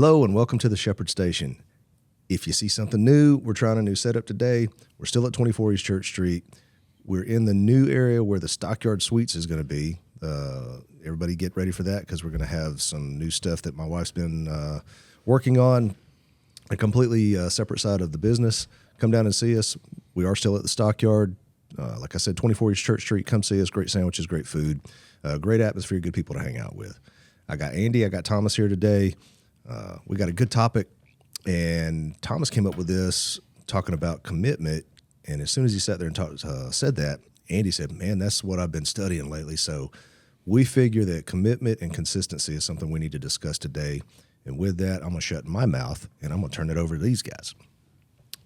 Hello and welcome to the Shepherd Station. If you see something new, we're trying a new setup today. We're still at 24 East Church Street. We're in the new area where the Stockyard Suites is going to be. Everybody get ready for that because we're going to have some new stuff that my wife's been working on. A completely separate side of the business. Come down and see us. We are still at the Stockyard. Like I said, 24 East Church Street. Come see us. Great sandwiches, great food, great atmosphere, good people to hang out with. I got Andy, I got Thomas here today. We got a good topic, and Thomas came up with this talking about commitment. And as soon as he sat there and said that, Andy said, "Man, that's what I've been studying lately." So we figure that commitment and consistency is something we need to discuss today. And with that, I'm going to shut my mouth, and I'm going to turn it over to these guys.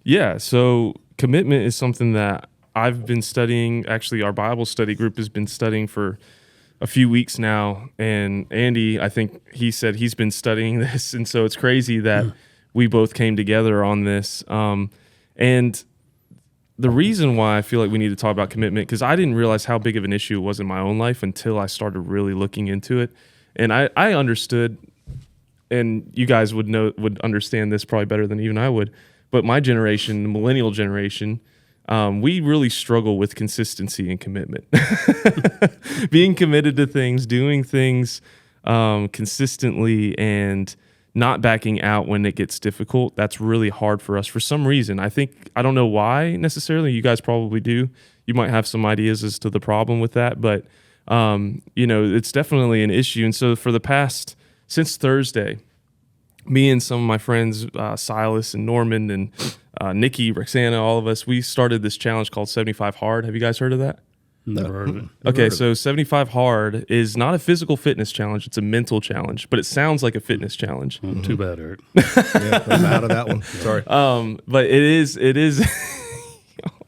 Yeah, so commitment is something that I've been studying. Actually, our Bible study group has been studying for a few weeks now, and Andy, I think he said he's been studying this, and so it's crazy that we both came together on this. And the reason why I feel like we need to talk about commitment, because I didn't realize how big of an issue it was in my own life until I started really looking into it. And I understood, and you guys would understand this probably better than even I would, but my generation, the millennial generation, we really struggle with consistency and commitment. Being committed to things, doing things consistently, and not backing out when it gets difficult. That's really hard for us for some reason. I don't know why necessarily. You guys probably do. You might have some ideas as to the problem with that, but it's definitely an issue. And so since Thursday, me and some of my friends, Silas and Norman and Nikki, Roxana, all of us, we started this challenge called 75 Hard. Have you guys heard of that? Never heard of it. Okay, so 75 Hard is not a physical fitness challenge. It's a mental challenge, but it sounds like a fitness challenge. Well, too bad, Eric. Yeah, I'm out of that one. Sorry. But it is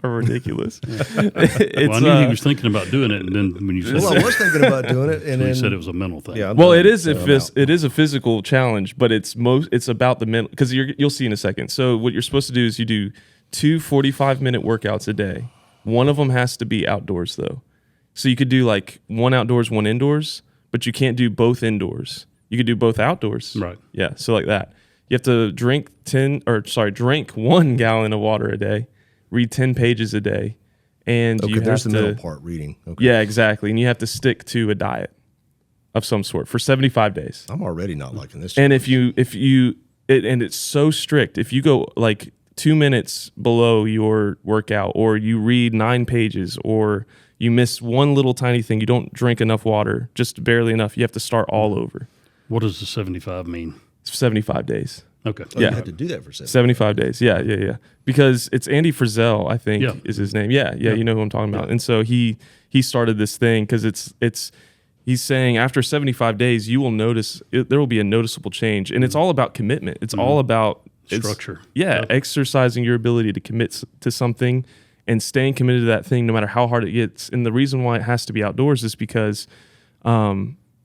ridiculous. Well, I knew he was thinking about doing it, and then when you said I was thinking about doing it, and you then said it was a mental thing. Yeah, well, it is a physical challenge, but it's about the mental, because you'll see in a second. So what you're supposed to do is you do 2 45-minute workouts a day. One of them has to be outdoors, though. So you could do like one outdoors, one indoors, but you can't do both indoors. You could do both outdoors. Right. Yeah, so like that. You have to drink 1 gallon of water a day, read 10 pages a day, and you have there's the to, middle part, reading. Okay. Yeah, exactly. And you have to stick to a diet of some sort for 75 days. I'm already not liking this. And and it's so strict. If you go like 2 minutes below your workout, or you read 9 pages, or you miss one little tiny thing, you don't drink enough water, just barely enough, you have to start all over. What does the 75 mean? 75 days. Okay. You had to do that for 75 days. Yeah. Because it's Andy Frizzell, I think, is his name. Yeah. You know who I'm talking about. And so he started this thing because he's saying after 75 days, you will notice, there will be a noticeable change. And it's all about commitment. It's all about structure. Exercising your ability to commit to something and staying committed to that thing no matter how hard it gets. And the reason why it has to be outdoors is because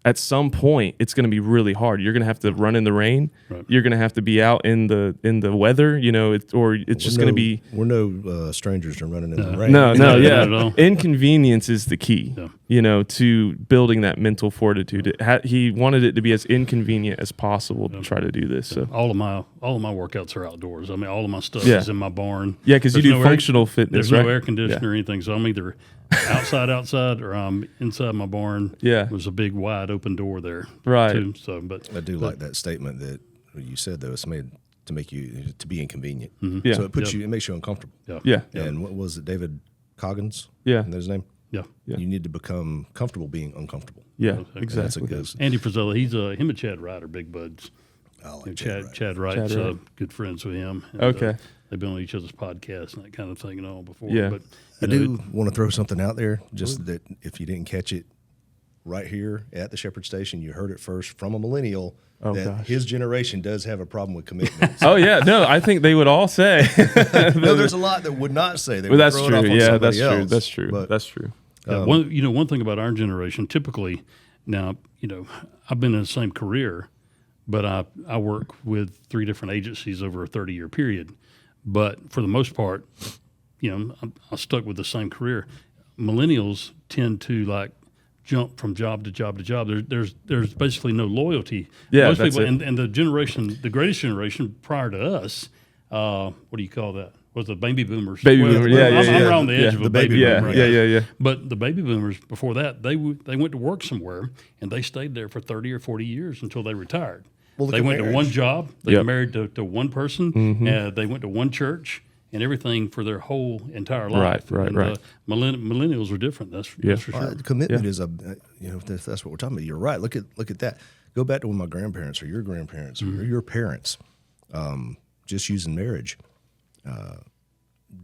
at some point it's going to be really hard. You're going to have to run in the rain. Right. You're going to have to be out in the weather, it's just going to be. We're no strangers to running in the rain. No, yeah. Inconvenience is the key, to building that mental fortitude. He wanted it to be as inconvenient as possible to try to do this. So all of my workouts are outdoors. I mean, all of my stuff is in my barn. Yeah, because you do functional fitness. There's no air conditioner or anything, so I'm either outside, or I'm inside my barn. Yeah, there's a big wide open door there. Right. Too, so, but I do like that statement that you said, though. It's made to make you to be inconvenient. Mm-hmm. Yeah. So it makes you uncomfortable. Yeah. And what was it, David Coggins? Yeah. Isn't that his name? Yeah. You need to become comfortable being uncomfortable. Yeah. Exactly. That's Andy Frizzell, him and Chad Wright are big buds. I like Chad Wright's good friends with him. And, okay. They've been on each other's podcasts and that kind of thing and all before. Yeah. But I do want to throw something out there, just that if you didn't catch it right here at the Shepherd Station, you heard it first from a millennial that his generation does have a problem with commitment. Oh, yeah. No, I think they would all say. No, there's a lot that would not say. That's true. Yeah, that's true. That's true. But, that's true. One thing about our generation, typically, now, I've been in the same career, but I work with 3 different agencies over a 30-year period. But for the most part, I stuck with the same career. Millennials tend to jump from job to job to job. There's basically no loyalty. Yeah, Most that's people, it. and the greatest generation prior to us, what do you call that? Was the baby boomers? Baby boomer, yeah, I'm, yeah, I'm yeah. around the edge Yeah, of the a baby baby boomer. I boomer, guess. yeah. But the baby boomers before that, they went to work somewhere and they stayed there for 30 or 40 years until they retired. Well, look They at went to marriage. one job. They Yep. married to one person. They went to one church and everything for their whole entire life. Right. Millennials are different. That's for sure. Commitment is if that's what we're talking about. You're right. Look at that. Go back to when my grandparents or your grandparents or your parents, just using marriage.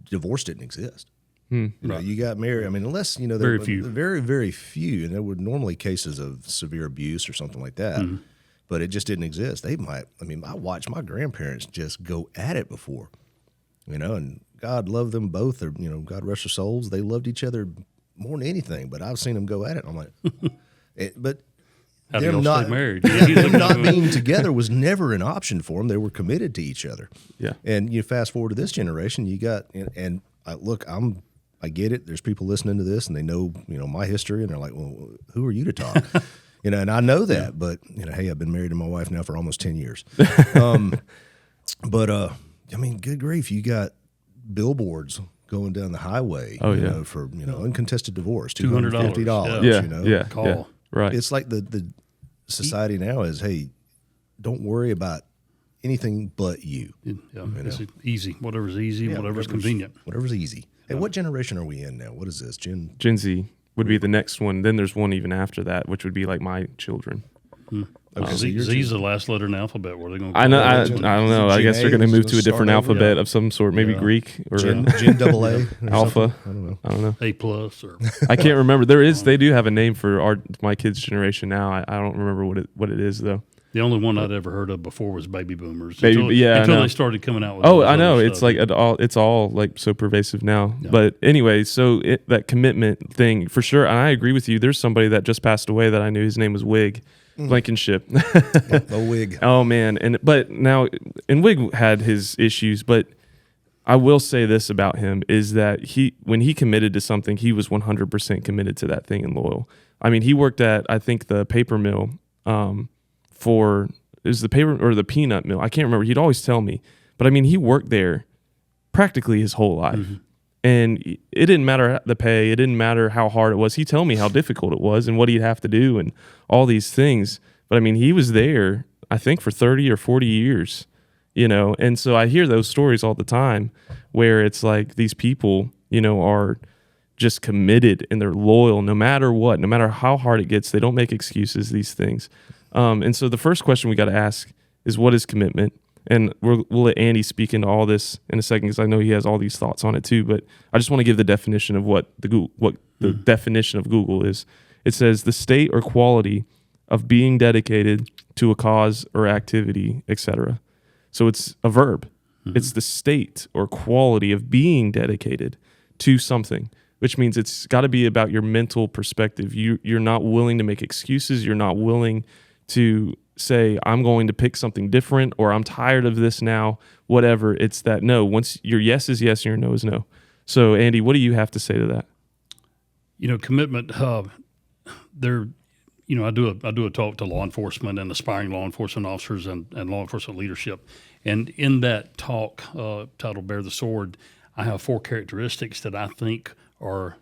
Divorce didn't exist. You know, you got married. I mean, unless there Very were few. very few, and there were normally cases of severe abuse or something like that. But it just didn't exist. I watched my grandparents just go at it before, and God loved them both. Or God rest their souls. They loved each other more than anything. But I've seen them go at it. And I'm like, but How do them y'all not stay married? them not being together was never an option for them. They were committed to each other. Yeah. And you fast forward to this generation, you got and I get it. There's people listening to this and they know my history, and they're like, well, who are you to talk? And I know that, but hey, I've been married to my wife now for almost 10 years. Good grief, you got billboards going down the highway. For uncontested divorce, $250. Yeah. Call. Yeah. Right. It's like the society now is, hey, don't worry about anything but you. It's easy. Whatever's easy, whatever's convenient. Whatever's easy. Hey, what generation are we in now? What is this? Gen Z would be the next one. Then there's one even after that, which would be like my children. Okay, so you're Z's the last letter in the alphabet. Where are they going? I know. I don't know. I guess they're going to move to a Start different over. alphabet of some sort, maybe Greek or Gen AA or Alpha. something? I don't know. A plus or I can't remember. They do have a name for my kids' generation now. I don't remember what it is though. the only one I'd ever heard of before was baby boomers. I Until know. they started coming out with. Oh, all this I know. other It's stuff. like it's all like so pervasive now. But anyway, so that commitment thing for sure. And I agree with you. There's somebody that just passed away that I knew. His name was Wig Blankenship. A wig. Oh man. And Wig had his issues, but I will say this about him is that when he committed to something, he was 100% committed to that thing and loyal. I mean, he worked at, I think, the paper mill it was the paper or the peanut mill. I can't remember. He'd always tell me, but I mean, he worked there practically his whole life. And it didn't matter the pay. It didn't matter how hard it was. He'd tell me how difficult it was and what he'd have to do and all these things. But I mean, he was there, I think, for 30 or 40 years, And so I hear those stories all the time where it's like these people, are just committed and they're loyal no matter what, no matter how hard it gets. They don't make excuses, these things. And so the first question we got to ask is, what is commitment? And we'll let Andy speak into all this in a second because I know he has all these thoughts on it too. But I just want to give the definition of what the definition of Google is. It says the state or quality of being dedicated to a cause or activity, etc. So it's a verb. It's the state or quality of being dedicated to something, which means it's got to be about your mental perspective. You're not willing to make excuses. You're not willing to say, I'm going to pick something different, or I'm tired of this now, whatever. It's that no. Once your yes is yes and your no is no. So, Andy, what do you have to say to that? Commitment. There, I do a talk to law enforcement and aspiring law enforcement officers and law enforcement leadership, and in that talk titled "Bear the Sword," I have 4 characteristics that I think are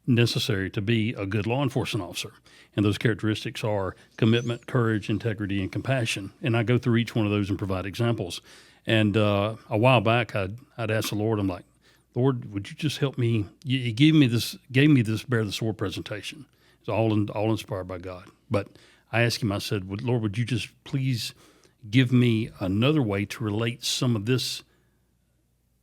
necessary to be a good law enforcement officer. And those characteristics are commitment, courage, integrity, and compassion. And I go through each one of those and provide examples. And a while back, I'd asked the Lord, I'm like, Lord, would you just help me? He gave me this Bear the Sword presentation. It's all inspired by God. But I asked him, I said, Lord, would you just please give me another way to relate some of this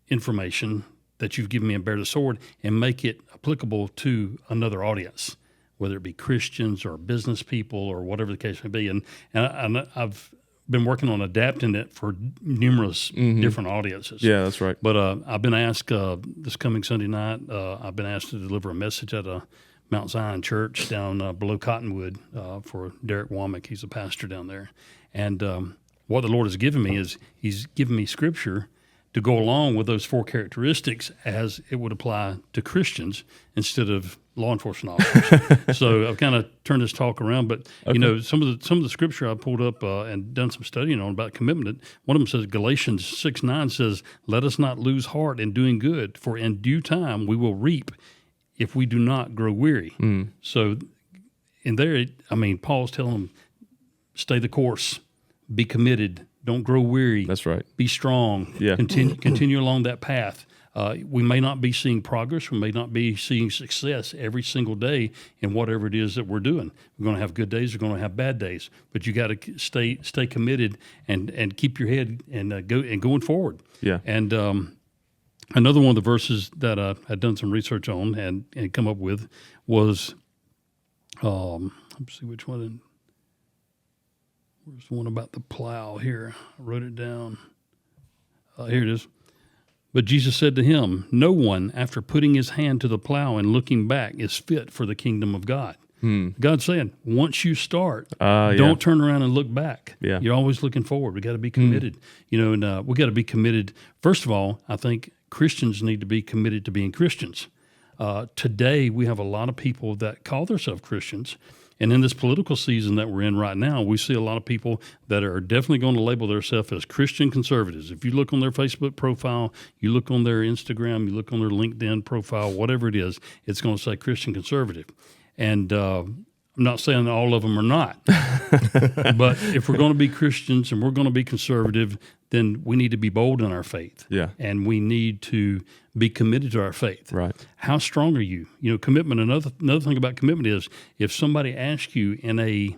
information that you've given me in Bear the Sword and make it applicable to another audience, whether it be Christians or business people or whatever the case may be. And I've been working on adapting it for numerous different audiences. Yeah, that's right. But I've been asked this coming Sunday night, I've been asked to deliver a message at a Mount Zion church down below Cottonwood for Derek Womack. He's a pastor down there. And what the Lord has given me is he's given me scripture to go along with those 4 characteristics as it would apply to Christians instead of law enforcement officers. So I've kind of turned this talk around. But some of the scripture I pulled up and done some studying on about commitment. One of them says Galatians 6:9 says, "Let us not lose heart in doing good, for in due time we will reap if we do not grow weary." So in there, Paul's telling them, stay the course, be committed, don't grow weary. That's right. Be strong. Yeah. Continue along that path. We may not be seeing progress. We may not be seeing success every single day in whatever it is that we're doing. We're going to have good days. We're going to have bad days. But you got to stay committed and keep your head and going forward. Yeah. And another one of the verses that I had done some research on and come up with was, let's see which one. Where's the one about the plow here? I wrote it down. Here it is. But Jesus said to him, "No one, after putting his hand to the plow and looking back, is fit for the kingdom of God." God's saying, once you start, don't turn around and look back. Yeah. You're always looking forward. We got to be committed. And we got to be committed. First of all, I think Christians need to be committed to being Christians. Today, we have a lot of people that call themselves Christians. And in this political season that we're in right now, we see a lot of people that are definitely going to label themselves as Christian conservatives. If you look on their Facebook profile, you look on their Instagram, you look on their LinkedIn profile, whatever it is, it's going to say Christian conservative. And I'm not saying that all of them are not. But if we're going to be Christians and we're going to be conservative, then we need to be bold in our faith. Yeah. And we need to be committed to our faith. Right. How strong are you? Commitment. Another thing about commitment is if somebody asks you in a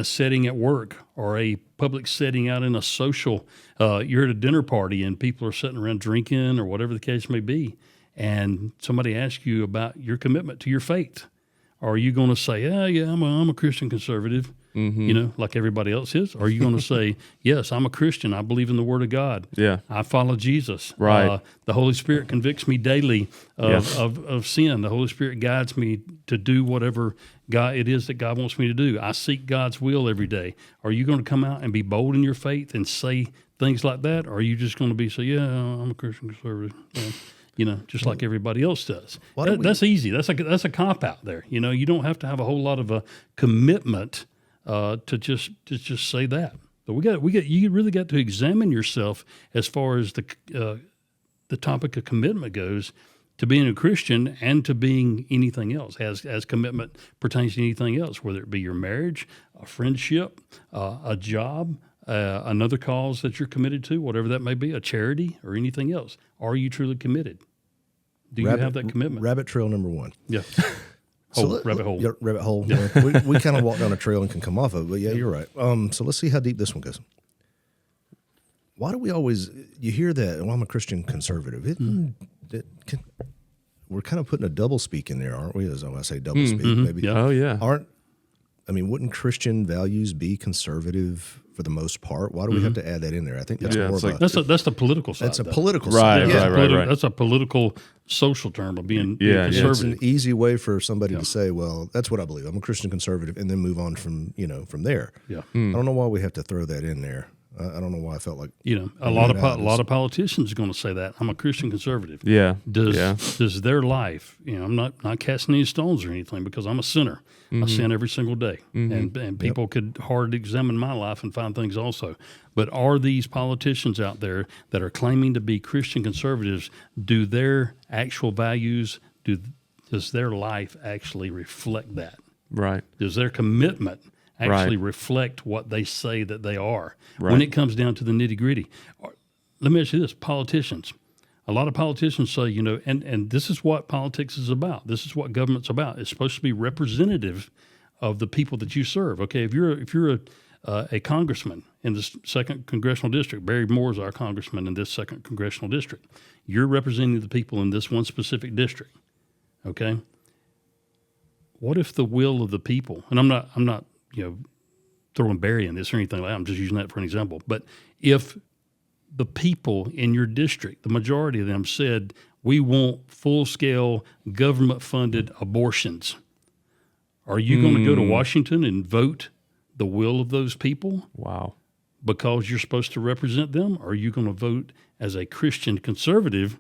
setting at work or a public setting out in a social, you're at a dinner party and people are sitting around drinking or whatever the case may be, and somebody asks you about your commitment to your faith, are you going to say, I'm a Christian conservative, like everybody else is? Or are you going to say, yes, I'm a Christian. I believe in the Word of God. Yeah. I follow Jesus. Right. The Holy Spirit convicts me daily of sin. The Holy Spirit guides me to do whatever it is that God wants me to do. I seek God's will every day. Are you going to come out and be bold in your faith and say things like that? Or are you just going to say, I'm a Christian conservative? Just like everybody else does. That's easy. That's a cop out there. You don't have to have a whole lot of a commitment to just say that. But you really got to examine yourself as far as the topic of commitment goes, to being a Christian and to being anything else, as commitment pertains to anything else, whether it be your marriage, a friendship, a job, another cause that you're committed to, whatever that may be, a charity or anything else. Are you truly committed? Do you have that commitment? Rabbit trail number one. Yeah. Rabbit hole. Yeah, rabbit hole. Yeah. We kind of walk down a trail and can come off of it, but yeah, you're right. So let's see how deep this one goes. Why do we always, you hear that, I'm a Christian conservative. We're kind of putting a double speak in there, aren't we? As I say double speak, maybe. Yeah. Oh, yeah. Wouldn't Christian values be conservative for the most part? Why do we have to add that in there? I think that's more of that's the political side. That's a political side. Right. That's a political social term of being conservative. Yeah, it's an easy way for somebody to say, well, that's what I believe. I'm a Christian conservative, and then move on from there. Yeah. I don't know why we have to throw that in there. I don't know why I felt like a lot of politicians are going to say that I'm a Christian conservative. Yeah. Does their life? I'm not casting any stones or anything, because I'm a sinner. I sin every single day, and people could hard examine my life and find things also. But are these politicians out there that are claiming to be Christian conservatives? Do their actual values? Does their life actually reflect that? Right. Does their commitment actually reflect what they say that they are right. when it comes down to the nitty gritty? Let me ask you this: politicians. A lot of politicians say, and this is what politics is about. This is what government's about. It's supposed to be representative of the people that you serve. Okay, if you're a congressman in the 2nd Congressional District, Barry Moore is our congressman in this 2nd Congressional District. You're representing the people in this one specific district. Okay. What if the will of the people? And I'm not throwing Barry in this or anything like that. I'm just using that for an example. But if the people in your district, the majority of them, said, we want full-scale government-funded abortions, are you going to go to Washington and vote the will of those people? Wow. Because you're supposed to represent them? Or are you going to vote as a Christian conservative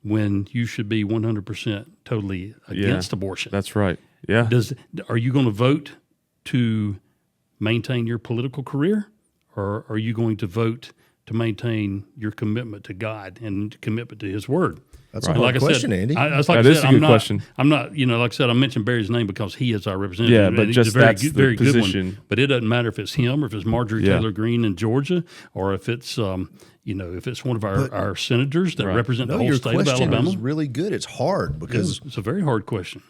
when you should be 100% totally against abortion. That's right. Yeah. Are you going to vote to maintain your political career, or are you going to vote to maintain your commitment to God and commitment to His Word? That's a hard question, Andy. That is a good question. I'm not, like I said, I mentioned Barry's name because he is our representative. Yeah, but and just he's a very, that's good, the very good position. one. But it doesn't matter if it's him or if it's Marjorie Taylor Greene in Georgia, or if it's, if it's one of our senators that represent the whole state of Alabama. Your question is really good. It's hard because it's a very hard question.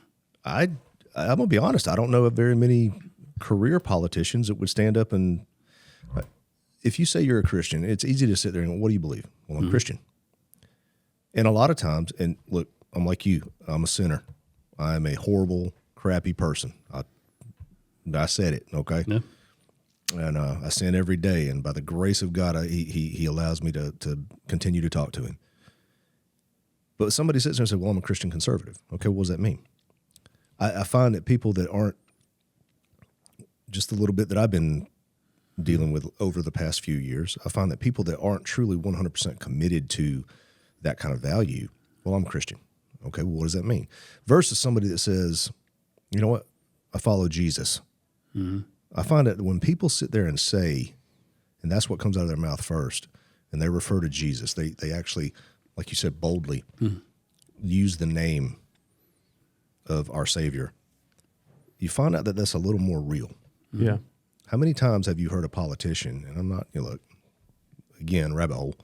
I'm gonna be honest. I don't know of very many career politicians that would stand up and. If you say you're a Christian, it's easy to sit there and go, what do you believe? Well, I'm Christian. And a lot of times, and look, I'm like you. I'm a sinner. I'm a horrible, crappy person. I said it, okay? Yeah. And I sin every day, and by the grace of God, he allows me to continue to talk to Him. But somebody sits there and says, well, I'm a Christian conservative. Okay, what does that mean? I find that people that aren't, just a little bit that I've been dealing with over the past few years, I find that people that aren't truly 100% committed to that kind of value, well, I'm Christian. Okay, well, what does that mean? Versus somebody that says, you know what, I follow Jesus. Mm-hmm. I find that when people sit there and say, and that's what comes out of their mouth first, and they refer to Jesus, they actually, like you said, boldly use the name of our Savior, you find out that that's a little more real. Yeah. How many times have you heard a politician, and I'm not, look, again, rabbit hole,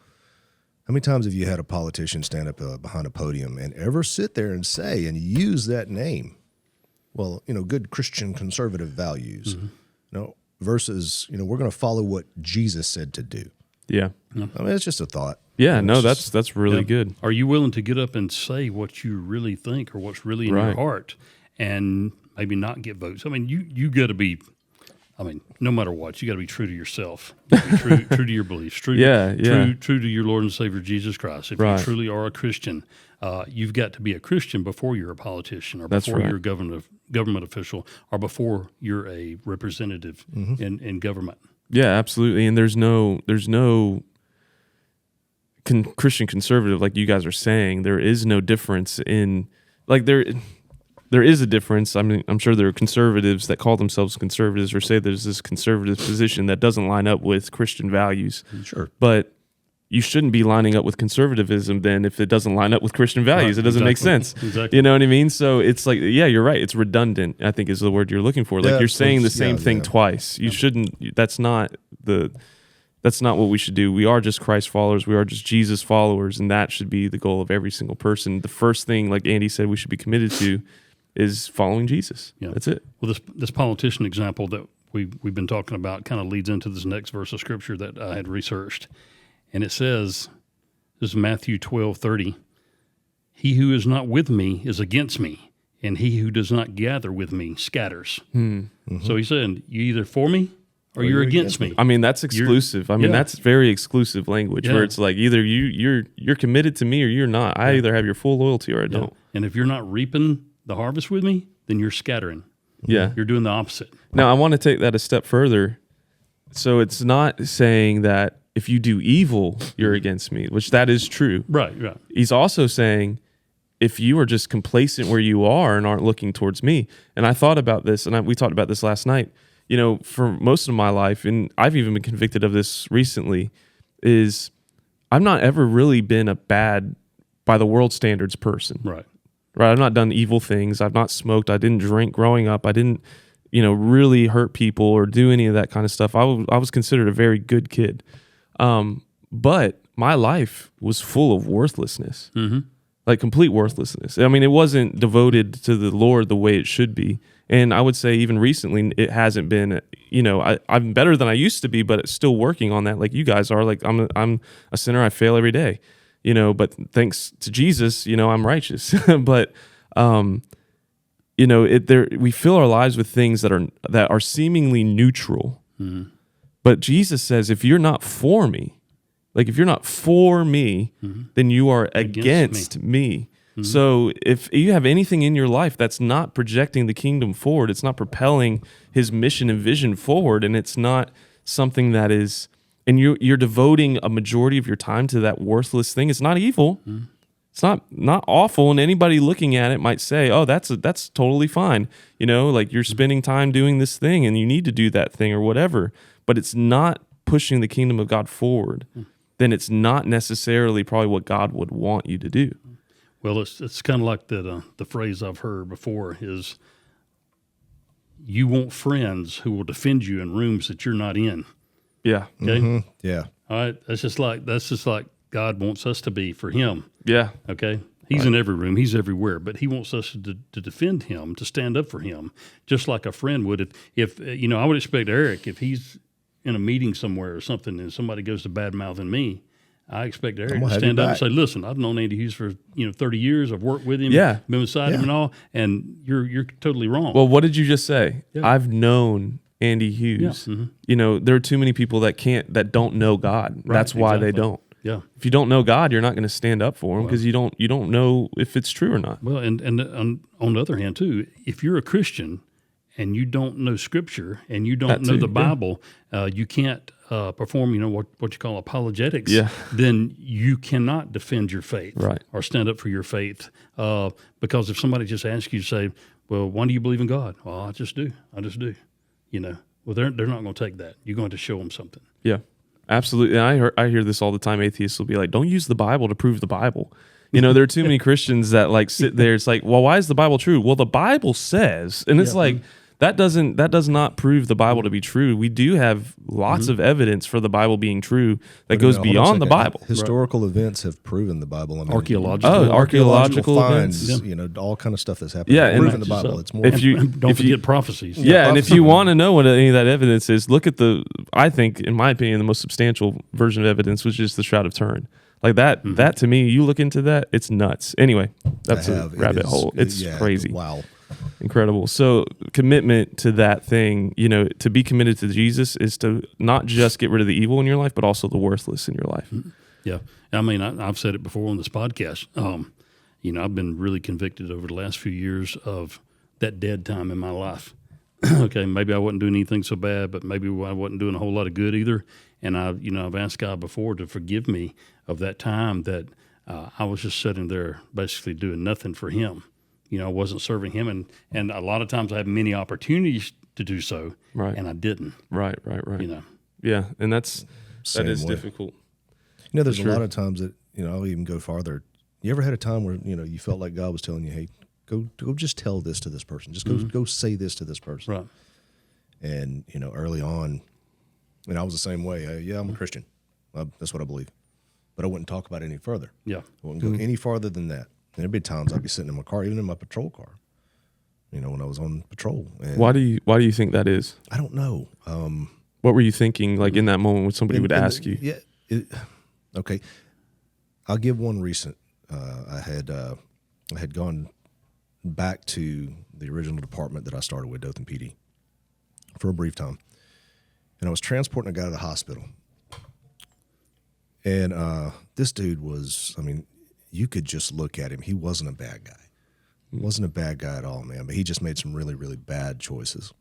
how many times have you had a politician stand up behind a podium and ever sit there and say and use that name? Well, good Christian conservative values, versus, we're going to follow what Jesus said to do. Yeah. I mean, it's just a thought. Yeah, no, that's really good. Are you willing to get up and say what you really think or what's really in your heart and maybe not get votes? I mean, you got to be, no matter what, you got to be true to yourself, be true to your beliefs, true to your Lord and Savior Jesus Christ. If you truly are a Christian, you've got to be a Christian before you're a politician, or before you're a government official, or before you're a representative in government. Yeah, absolutely. And there's no Christian conservative, like you guys are saying. There is no difference in, like, there is a difference. I mean, I'm sure there are conservatives that call themselves conservatives or say there's this conservative position that doesn't line up with Christian values. Sure. But you shouldn't be lining up with conservatism then if it doesn't line up with Christian values. It doesn't make sense. Exactly. You know what I mean? So it's like, yeah, you're right. It's redundant, I think is the word you're looking for. Like you're saying the same thing twice. You shouldn't, that's not what we should do. We are just Christ followers. We are just Jesus followers. And that should be the goal of every single person. The first thing, like Andy said, we should be committed to is following Jesus. Yeah. That's it. Well, this politician example that we've been talking about kind of leads into this next verse of Scripture that I had researched. And it says, this is Matthew 12:30, he who is not with me is against me, and he who does not gather with me scatters. Mm-hmm. So he's saying, you either for me or you're against me. I mean, that's exclusive. That's very exclusive language where it's like either you're committed to me or you're not. I either have your full loyalty or I don't. And if you're not reaping the harvest with me, then you're scattering. Yeah. You're doing the opposite. Now, I want to take that a step further. So it's not saying that if you do evil, you're against me, which that is true. Right. He's also saying if you are just complacent where you are and aren't looking towards me. And I thought about this, and we talked about this last night. For most of my life, and I've even been convicted of this recently, is I've not ever really been a bad, by the world standards, person. Right. I've not done evil things. I've not smoked. I didn't drink growing up. I didn't, really hurt people or do any of that kind of stuff. I was considered a very good kid. But my life was full of worthlessness, like complete worthlessness. I mean, it wasn't devoted to the Lord the way it should be. And I would say even recently, it hasn't been, I'm better than I used to be, but it's still working on that. Like you guys are. Like I'm a sinner. I fail every day, but thanks to Jesus, I'm righteous. But, we fill our lives with things that are seemingly neutral. Mm-hmm. But Jesus says, if you're not for me, then you are against me. Mm-hmm. So if you have anything in your life that's not projecting the kingdom forward, it's not propelling his mission and vision forward, and it's not something that is, and you're devoting a majority of your time to that worthless thing, it's not evil. Mm-hmm. It's not awful, and anybody looking at it might say, "Oh, that's totally fine." Like you're spending time doing this thing, and you need to do that thing or whatever. But it's not pushing the kingdom of God forward. Then it's not necessarily probably what God would want you to do. Well, it's kind of like the phrase I've heard before is, you want friends who will defend you in rooms that you're not in. Yeah. Okay. Yeah. All right. That's just like God wants us to be for Him. Yeah. Okay. He's in every room. He's everywhere. But He wants us to defend Him, to stand up for Him, just like a friend would. If I would expect Eric, if he's in a meeting somewhere or something and somebody goes to bad mouthing me, I expect Eric to stand up and say, "Listen, I've known Andy Hughes for 30 years. I've worked with him, been beside him and all, and you're totally wrong." Well, what did you just say? Yeah. I've known Andy Hughes. Yeah. There are too many people that don't know God. Right, That's why they exactly. don't. Yeah. If you don't know God, you're not going to stand up for him because you don't know if it's true or not. Well, and on the other hand too, if you're a Christian and you don't know Scripture and you don't know the Bible, you can't perform, what you call apologetics. Yeah. Then you cannot defend your faith, Right. or stand up for your faith. Because if somebody just asks you to say, "Well, why do you believe in God?" "Well, I just do. Well, they're not going to take that. You're going to show them something. Yeah, absolutely. And I hear this all the time. Atheists will be like, "Don't use the Bible to prove the Bible." There are too many Christians that sit there. It's like, well, why is the Bible true? Well, the Bible says, and it's like, that does not prove the Bible to be true. We do have lots of evidence for the Bible being true that goes beyond the Bible. Historical events have proven the Bible. Archaeological finds, events. all kind of stuff that's happened. Yeah, and proven the Bible. It's more. Don't forget prophecies. Yeah, and if you want to know what any of that evidence is, look at I think, in my opinion, the most substantial version of evidence was just the Shroud of Turin. Like that, that to me, you look into that, it's nuts. Anyway, that's a rabbit hole. It's crazy. Wow. Incredible. So commitment to that thing, to be committed to Jesus is to not just get rid of the evil in your life, but also the worthless in your life. Yeah. I mean, I've said it before on this podcast. I've been really convicted over the last few years of that dead time in my life. Okay, maybe I wasn't doing anything so bad, but maybe I wasn't doing a whole lot of good either. And I've asked God before to forgive me of that time that I was just sitting there basically doing nothing for Him. I wasn't serving Him, and a lot of times I had many opportunities to do so, right, and I didn't. Right. Yeah, and that is difficult. There's a lot of times that I'll even go farther. You ever had a time where you felt like God was telling you, "Hey, go just tell this to this person. Just go say this to this person." Right. And early on, and I was the same way. I'm a Christian. That's what I believe, but I wouldn't talk about it any further. Yeah, I wouldn't go any farther than that. And there'd be times I'd be sitting in my car, even in my patrol car, when I was on patrol. And why do you think that is? I don't know. What were you thinking, like in that moment when somebody would ask you? Yeah. Okay. I'll give one recent. I had gone back to the original department that I started with, Dothan PD, for a brief time, and I was transporting a guy to the hospital. And this dude was, you could just look at him. He wasn't a bad guy. He wasn't a bad guy at all, man. But he just made some really, really bad choices.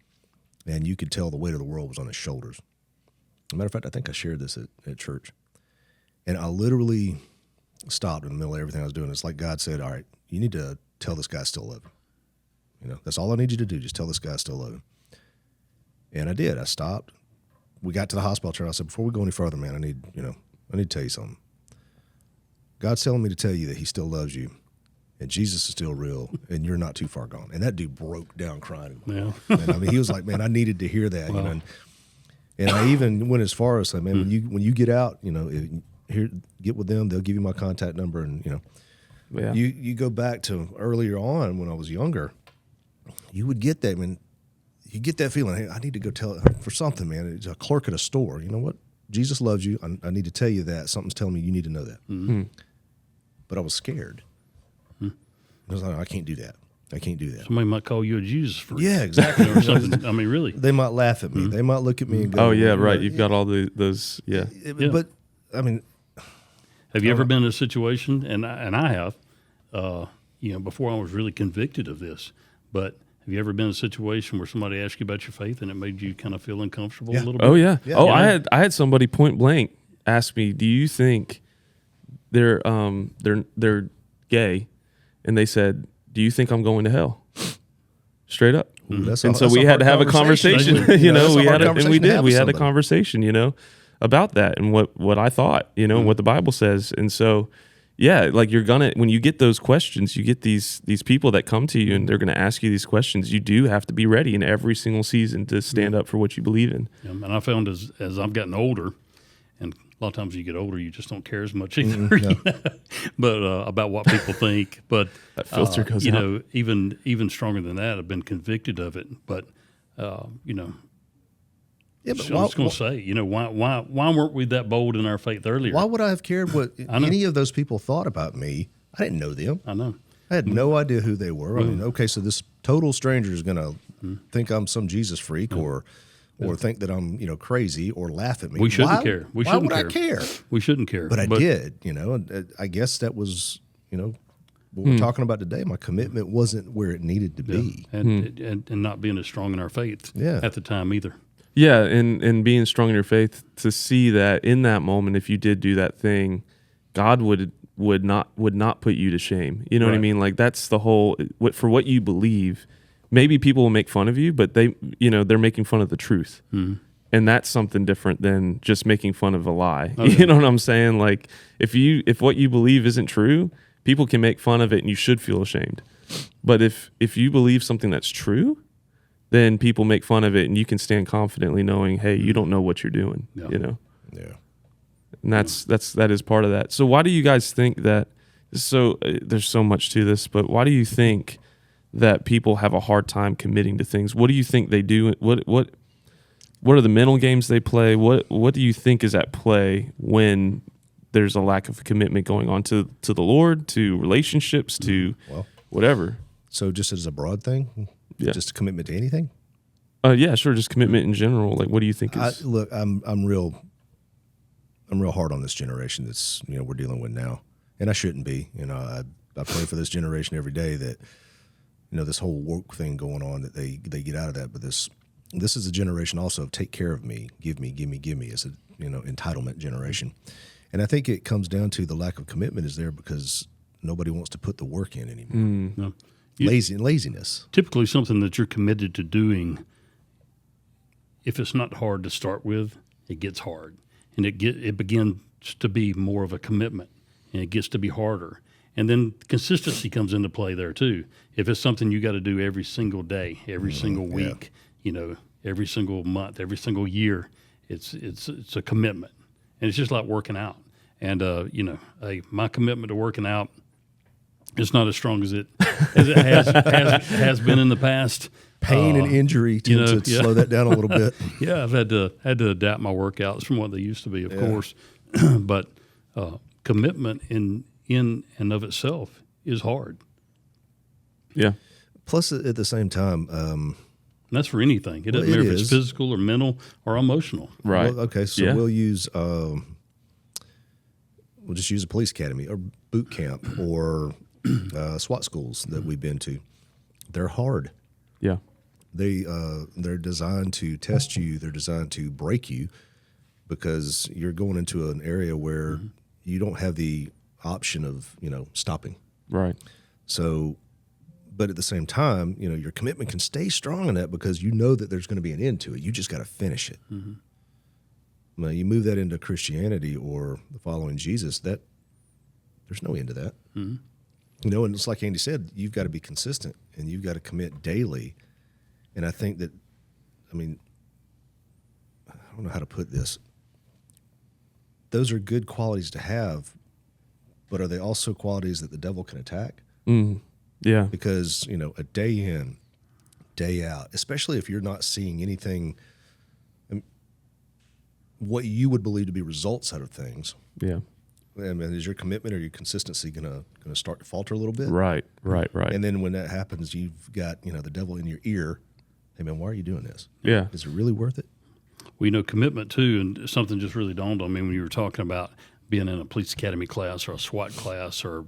And you could tell the weight of the world was on his shoulders. As a matter of fact, I think I shared this at church. And I literally stopped in the middle of everything I was doing. It's like God said, "All right, you need to tell this guy I still love him. That's all I need you to do. Just tell this guy I still love him." And I did. I stopped. We got to the hospital. I said, "Before we go any further, man, I need to tell you something. God's telling me to tell you that He still loves you, and Jesus is still real, and you're not too far gone." And that dude broke down crying. Yeah. And he was like, "Man, I needed to hear that." Wow. And I even went as far as saying, "Man, when you get out, get with them. They'll give you my contact number." And you go back to earlier on when I was younger, you would get that. You get that feeling. Hey, I need to go tell for something, man. It's a clerk at a store. You know what? Jesus loves you. I need to tell you that. Something's telling me you need to know that. Mm-hmm. But I was scared. I was like, I can't do that. I can't do that. Somebody might call you a Jesus freak. Yeah, exactly. Or something. Really. They might laugh at me. They might look at me and go, "Oh yeah, right. You've got all those." Yeah. But have you ever been in a situation? And I have. Before I was really convicted of this, but. Have you ever been in a situation where somebody asked you about your faith and it made you kind of feel uncomfortable a little bit? Oh yeah. I had somebody point blank ask me, "Do you think they're gay, and they said, "Do you think I'm going to hell?" Straight up. That's And so that's we had to have a conversation. That's We hard had and conversation we to did. have We with had a somebody. conversation, about that and what I thought, and what the Bible says. And so, yeah, like when you get those questions, you get these people that come to you and they're gonna ask you these questions. You do have to be ready in every single season to stand up for what you believe in. And I found as I've gotten older, and a lot of times when you get older, you just don't care as much either, but about what people think. But That filter goes out. even stronger than that, I've been convicted of it. But Yeah, but I was going to say, why weren't we that bold in our faith earlier? why would I have cared what any of those people thought about me? I didn't know them. I know. I had no idea who they were. I mean, okay, so this total stranger is going to think I'm some Jesus freak or think that I'm, crazy or laugh at me. We shouldn't care. Why would I care? We shouldn't care. But I did, and I guess that was, what we're talking about today. My commitment wasn't where it needed to be. And not being as strong in our faith at the time either. Yeah, and being strong in your faith to see that in that moment, if you did do that thing, God would not put you to shame. You know what I mean? Like that's the whole for what you believe. Maybe people will make fun of you, but they're making fun of the truth, and that's something different than just making fun of a lie. Okay. You know what I'm saying? Like if what you believe isn't true, people can make fun of it, and you should feel ashamed. But if you believe something that's true, then people make fun of it, and you can stand confidently knowing, hey, you don't know what you're doing. Yeah. Yeah. And that is part of that. So why do you guys think that? So there's so much to this, but why do you think that people have a hard time committing to things? What do you think they do? What are the mental games they play? What do you think is at play when there's a lack of commitment going on to the Lord, to relationships, to whatever? So just as a broad thing, just a commitment to anything. Yeah, sure. Just commitment in general. Like, what do you think is? Look, I'm real hard on this generation that's we're dealing with now, and I shouldn't be. I pray for this generation every day that this whole woke thing going on, that they get out of that. But this is a generation also of take care of me, give me. It's a entitlement generation, and I think it comes down to the lack of commitment is there because nobody wants to put the work in anymore. No. Laziness. Typically something that you're committed to doing, if it's not hard to start with, it gets hard. And it begins to be more of a commitment, and it gets to be harder. And then consistency comes into play there too. If it's something you got to do every single day, every single week, every single month, every single year, it's a commitment. And it's just like working out. And my commitment to working out, it's not as strong as it has been in the past. Pain and injury tend to slow that down a little bit. Yeah, I've had to adapt my workouts from what they used to be, of course. But commitment in and of itself is hard. Yeah. Plus, at the same time, and that's for anything. It doesn't matter if it's physical or mental or emotional. Right. Well, okay, so we'll just use a police academy or boot camp or SWAT schools that we've been to. They're hard. Yeah. They're designed to test you. They're designed to break you because you're going into an area where you don't have the option of stopping. Right. So, but at the same time, your commitment can stay strong in that because you know that there's going to be an end to it. You just got to finish it. Now, you move that into Christianity or following Jesus, that there's no end to that. And it's like Andy said, you've got to be consistent and you've got to commit daily. And I think that, I don't know how to put this. Those are good qualities to have, but are they also qualities that the devil can attack? Yeah. Because, a day in, day out, especially if you're not seeing anything, what you would believe to be results out of things. Yeah. Is your commitment or your consistency gonna start to falter a little bit? Right. And And then when that happens, you've got the devil in your ear. Hey man, why are you doing this? Yeah. Is it really worth it? Well, commitment too, and something just really dawned on me when you were talking about being in a police academy class or a SWAT class or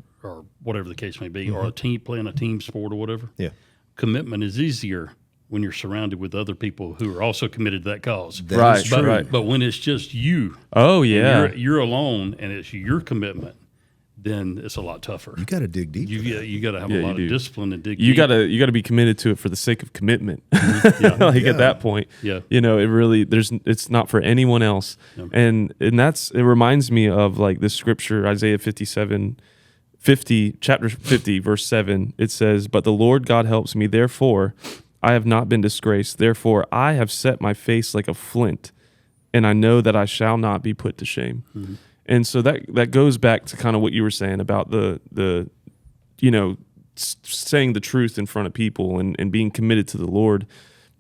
whatever the case may be, or a team playing a team sport or whatever. Yeah. Commitment is easier when you're surrounded with other people who are also committed to that cause. That is true. But when it's just you, Oh yeah. you're alone, and it's your commitment, then it's a lot tougher. You got to dig deep. You got to have Yeah, a lot you of do. discipline and dig You deep. gotta be committed to it for the sake of commitment. Like Yeah. at that point, Yeah. you know, it's not for anyone else. Yeah. And it reminds me of like this scripture, Isaiah 50, chapter 50, verse 7. It says, "But the Lord God helps me, therefore I have not been disgraced. Therefore I have set my face like a flint, and I know that I shall not be put to shame." Mm-hmm. And so that goes back to kind of what you were saying about the you know, saying the truth in front of people and being committed to the Lord.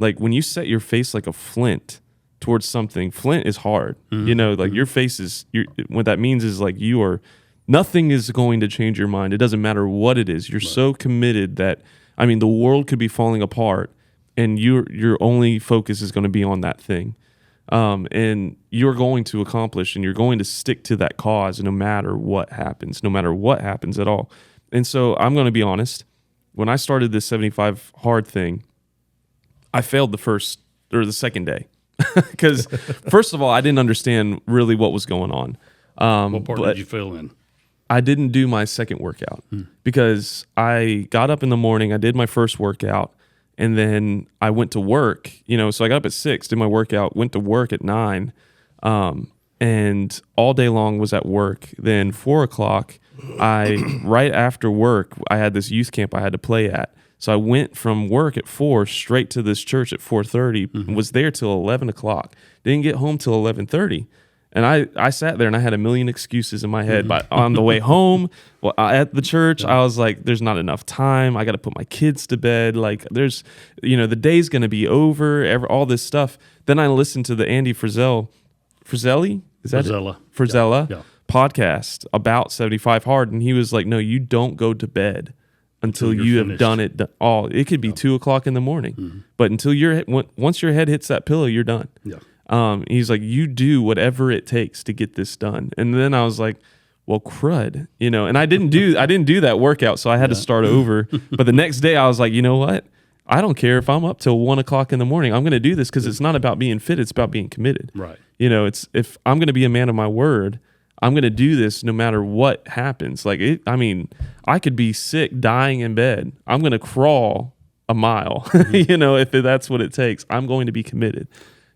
Like when you set your face like a flint towards something, flint is hard. You know, like your face is, what that means is like nothing is going to change your mind. It doesn't matter what it is. You're so committed that, I mean, the world could be falling apart and your only focus is going to be on that thing. And you're going to accomplish and you're going to stick to that cause no matter what happens at all. And so I'm going to be honest, when I started this 75 hard thing, I failed the second day because first of all, I didn't understand really what was going on. What part did you fail in? I didn't do my second workout because I got up in the morning, I did my first workout, and then I went to work, you know, so I got up at 6, did my workout, went to work at 9, and all day long was at work. Then 4 o'clock, right after work, I had this youth camp I had to play at. So I went from work at 4 straight to this church at 4:30, was there till 11 o'clock, didn't get home till 11:30. And I sat there and I had a million excuses in my head. But on the way home, at the church, I was like, there's not enough time. I got to put my kids to bed. Like there's, you know, the day's going to be over, all this stuff. Then I listened to the Andy Frizelli? Is that Frizella. Frizella Yeah. podcast about 75 hard. And he was like, no, you don't go to bed until you're you finished. have done it all. It could be 2 o'clock in the morning. But until once your head hits that pillow, you're done. Yeah. He's like, you do whatever it takes to get this done. And then I was like, well, crud, you know, and I didn't do that workout. So I had to start over. But the next day I was like, you know what? I don't care if I'm up till 1 o'clock in the morning. I'm going to do this because it's not about being fit. It's about being committed. Right. You know, if I'm going to be a man of my word, I'm going to do this no matter what happens. Like I could be sick, dying in bed. I'm going to crawl a mile, you know, if that's what it takes. I'm going to be committed.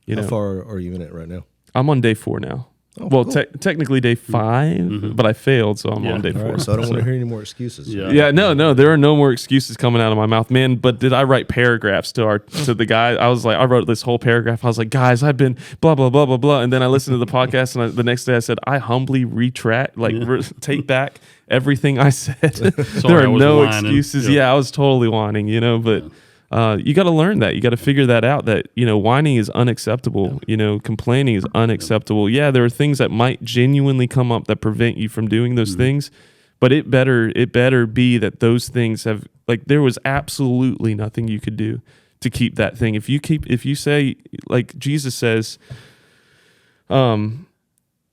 You How know, far are you in it right now? I'm on day 4 now. Oh, well, cool. Technically day 5, but I failed, so I'm on day 4. All right, so I don't want to hear any more excuses. Yeah. Yeah, no, there are no more excuses coming out of my mouth, man. But did I write paragraphs to the guy? I wrote this whole paragraph. I was like, guys, I've been blah blah blah blah blah, and then I listened to the podcast, and the next day I said, I humbly retract, take back everything I said. There I are was no whining. excuses. Yeah. Yeah, I was totally whining, you know, but. You got to learn that. You got to figure that out. That whining is unacceptable. Complaining is unacceptable. Yeah, there are things that might genuinely come up that prevent you from doing those things, but it better be that those things have there was absolutely nothing you could do to keep that thing. If you say like Jesus says,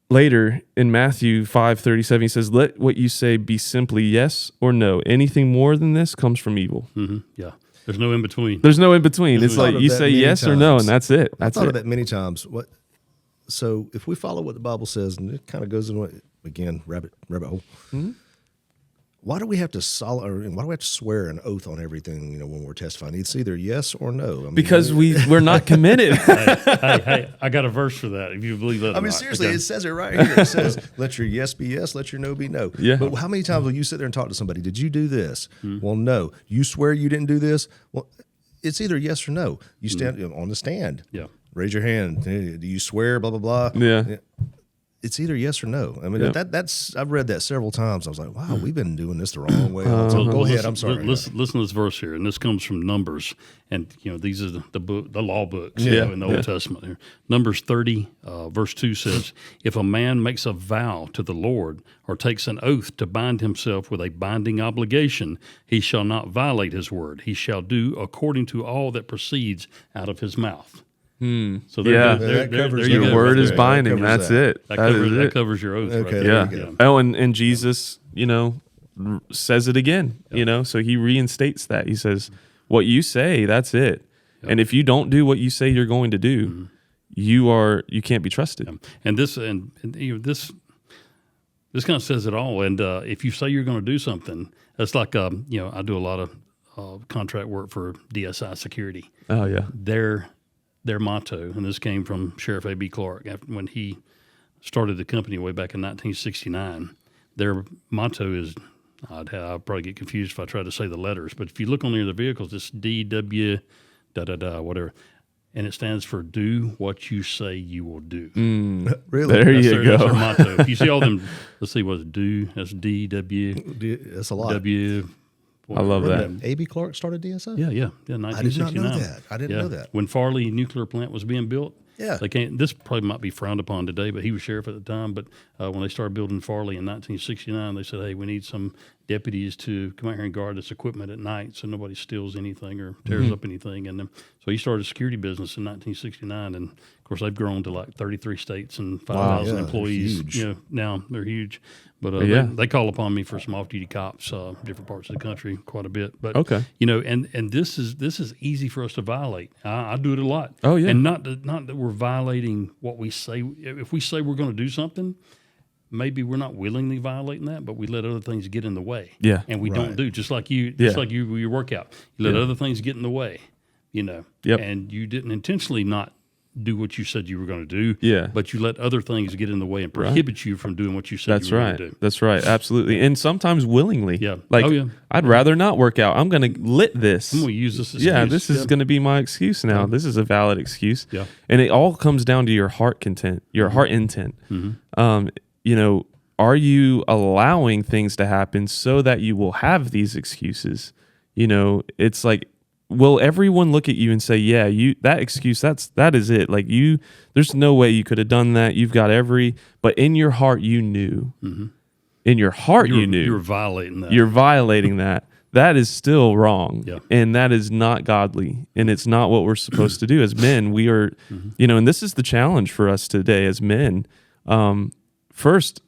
later in Matthew 5:37, he says, "Let what you say be simply yes or no. Anything more than this comes from evil." Mm-hmm. Yeah. There's no in between. There's no in between. It's Thought like of you that say many yes or no, times. and that's it. I That's thought it. of that many times. So if we follow what the Bible says, and it kind of goes in again rabbit hole. Mm-hmm. Why do we have to why do we have to swear an oath on everything? When we're testifying, it's either yes or no. I mean, Because we're not committed. hey, I got a verse for that. If you believe that, I mean, seriously, it says it right here. It says, "Let your yes be yes, let your no be no." Yeah. But how many times will you sit there and talk to somebody? Did you do this? Well, no. You swear you didn't do this? Well, it's either yes or no. You stand on the stand. Yeah. Raise your hand. Hey, do you swear? Blah blah blah. Yeah. It's either yes or no. I mean, Yeah. that's I've read that several times. I was like, wow, we've been doing this the wrong way. So Go ahead. listen, I'm sorry. Listen to this verse here, and this comes from Numbers, and these are the law books Yeah, in the Old Testament. Here, Numbers 30, verse 2 says, "If a man makes a vow to the Lord or takes an oath to bind himself with a binding obligation, he shall not violate his word. He shall do according to all that proceeds out of his mouth." So Yeah. That covers Your that. word is That binding. covers That's that. it. That covers your oath. Okay, right there there. you Yeah. go. Oh, and Jesus, says it again. So he reinstates that. He says, "What you say, that's it. And if you don't do what you say you're going to do, you can't be trusted." And this this kind of says it all. And if you say you're going to do something, it's like I do a lot of contract work for DSI Security. Oh yeah. Their motto, and this came from Sheriff A.B. Clark when he started the company way back in 1969. Their motto is, I'd probably get confused if I tried to say the letters, but if you look on any of the vehicles, it's DW whatever. And it stands for "Do what you say you will do." Really? There you That's go. their motto. If you see all them, let's see what's "Do." That's DW. That's a lot. W. I love that. A.B. Clark started DSO? Yeah. 1969. I did not know that. I didn't know that. When Farley nuclear plant was being built, Yeah. they can't. This probably might be frowned upon today, but he was sheriff at the time. But when they started building Farley in 1969, they said, "Hey, we need some deputies to come out here and guard this equipment at night, so nobody steals anything or tears up anything." And so he started a security business in 1969, and of course they've grown to like 33 states and 5,000 yeah, employees. huge. Now they're huge. But Yeah. they call upon me for some off-duty cops, different parts of the country, quite a bit. But Okay. and this is easy for us to violate. I do it a lot. Oh, yeah. And not that we're violating what we say. If we say we're going to do something, maybe we're not willingly violating that, but we let other things get in the way. Yeah. And we Right. don't do just like you Yeah. with your workout. You let Yeah. other things get in the way. Yep. And you didn't intentionally not do what you said you were going to do. Yeah. But you let other things get in the way and prohibit you from doing what you said That's you were right. going to do. That's right. Absolutely. And sometimes willingly. Yeah. Like, Oh, yeah. I'd rather not work out. I'm going to lit this. I'm going to use this as Yeah, excuse. this is going to be my excuse now. This is a valid excuse. Yeah. And it all comes down to your heart content, your heart intent. Are you allowing things to happen so that you will have these excuses? It's like, will everyone look at you and say, yeah, that excuse, that is it. Like there's no way you could have done that. You've got but in your heart, you knew. In your heart, you knew. You're violating that. You're violating that. That is still wrong. Yeah. And that is not godly. And it's not what we're supposed to do as men. We are, and this is the challenge for us today as men. First,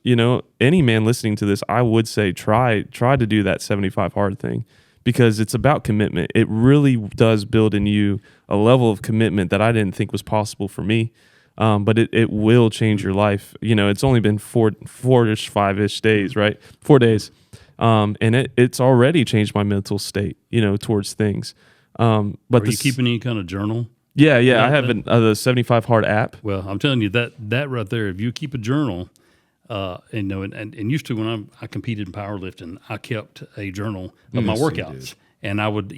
any man listening to this, I would say try to do that 75 hard thing, because it's about commitment. It really does build in you a level of commitment that I didn't think was possible for me. But it will change your life. It's only been 4-ish, 5-ish days, right? 4 days. And it's already changed my mental state, towards things. But Are you keeping any kind of journal? Yeah. I have the 75 Hard app. Well, I'm telling you that right there, if you keep a journal, and used to when I competed in powerlifting, I kept a journal of my workouts, and I would,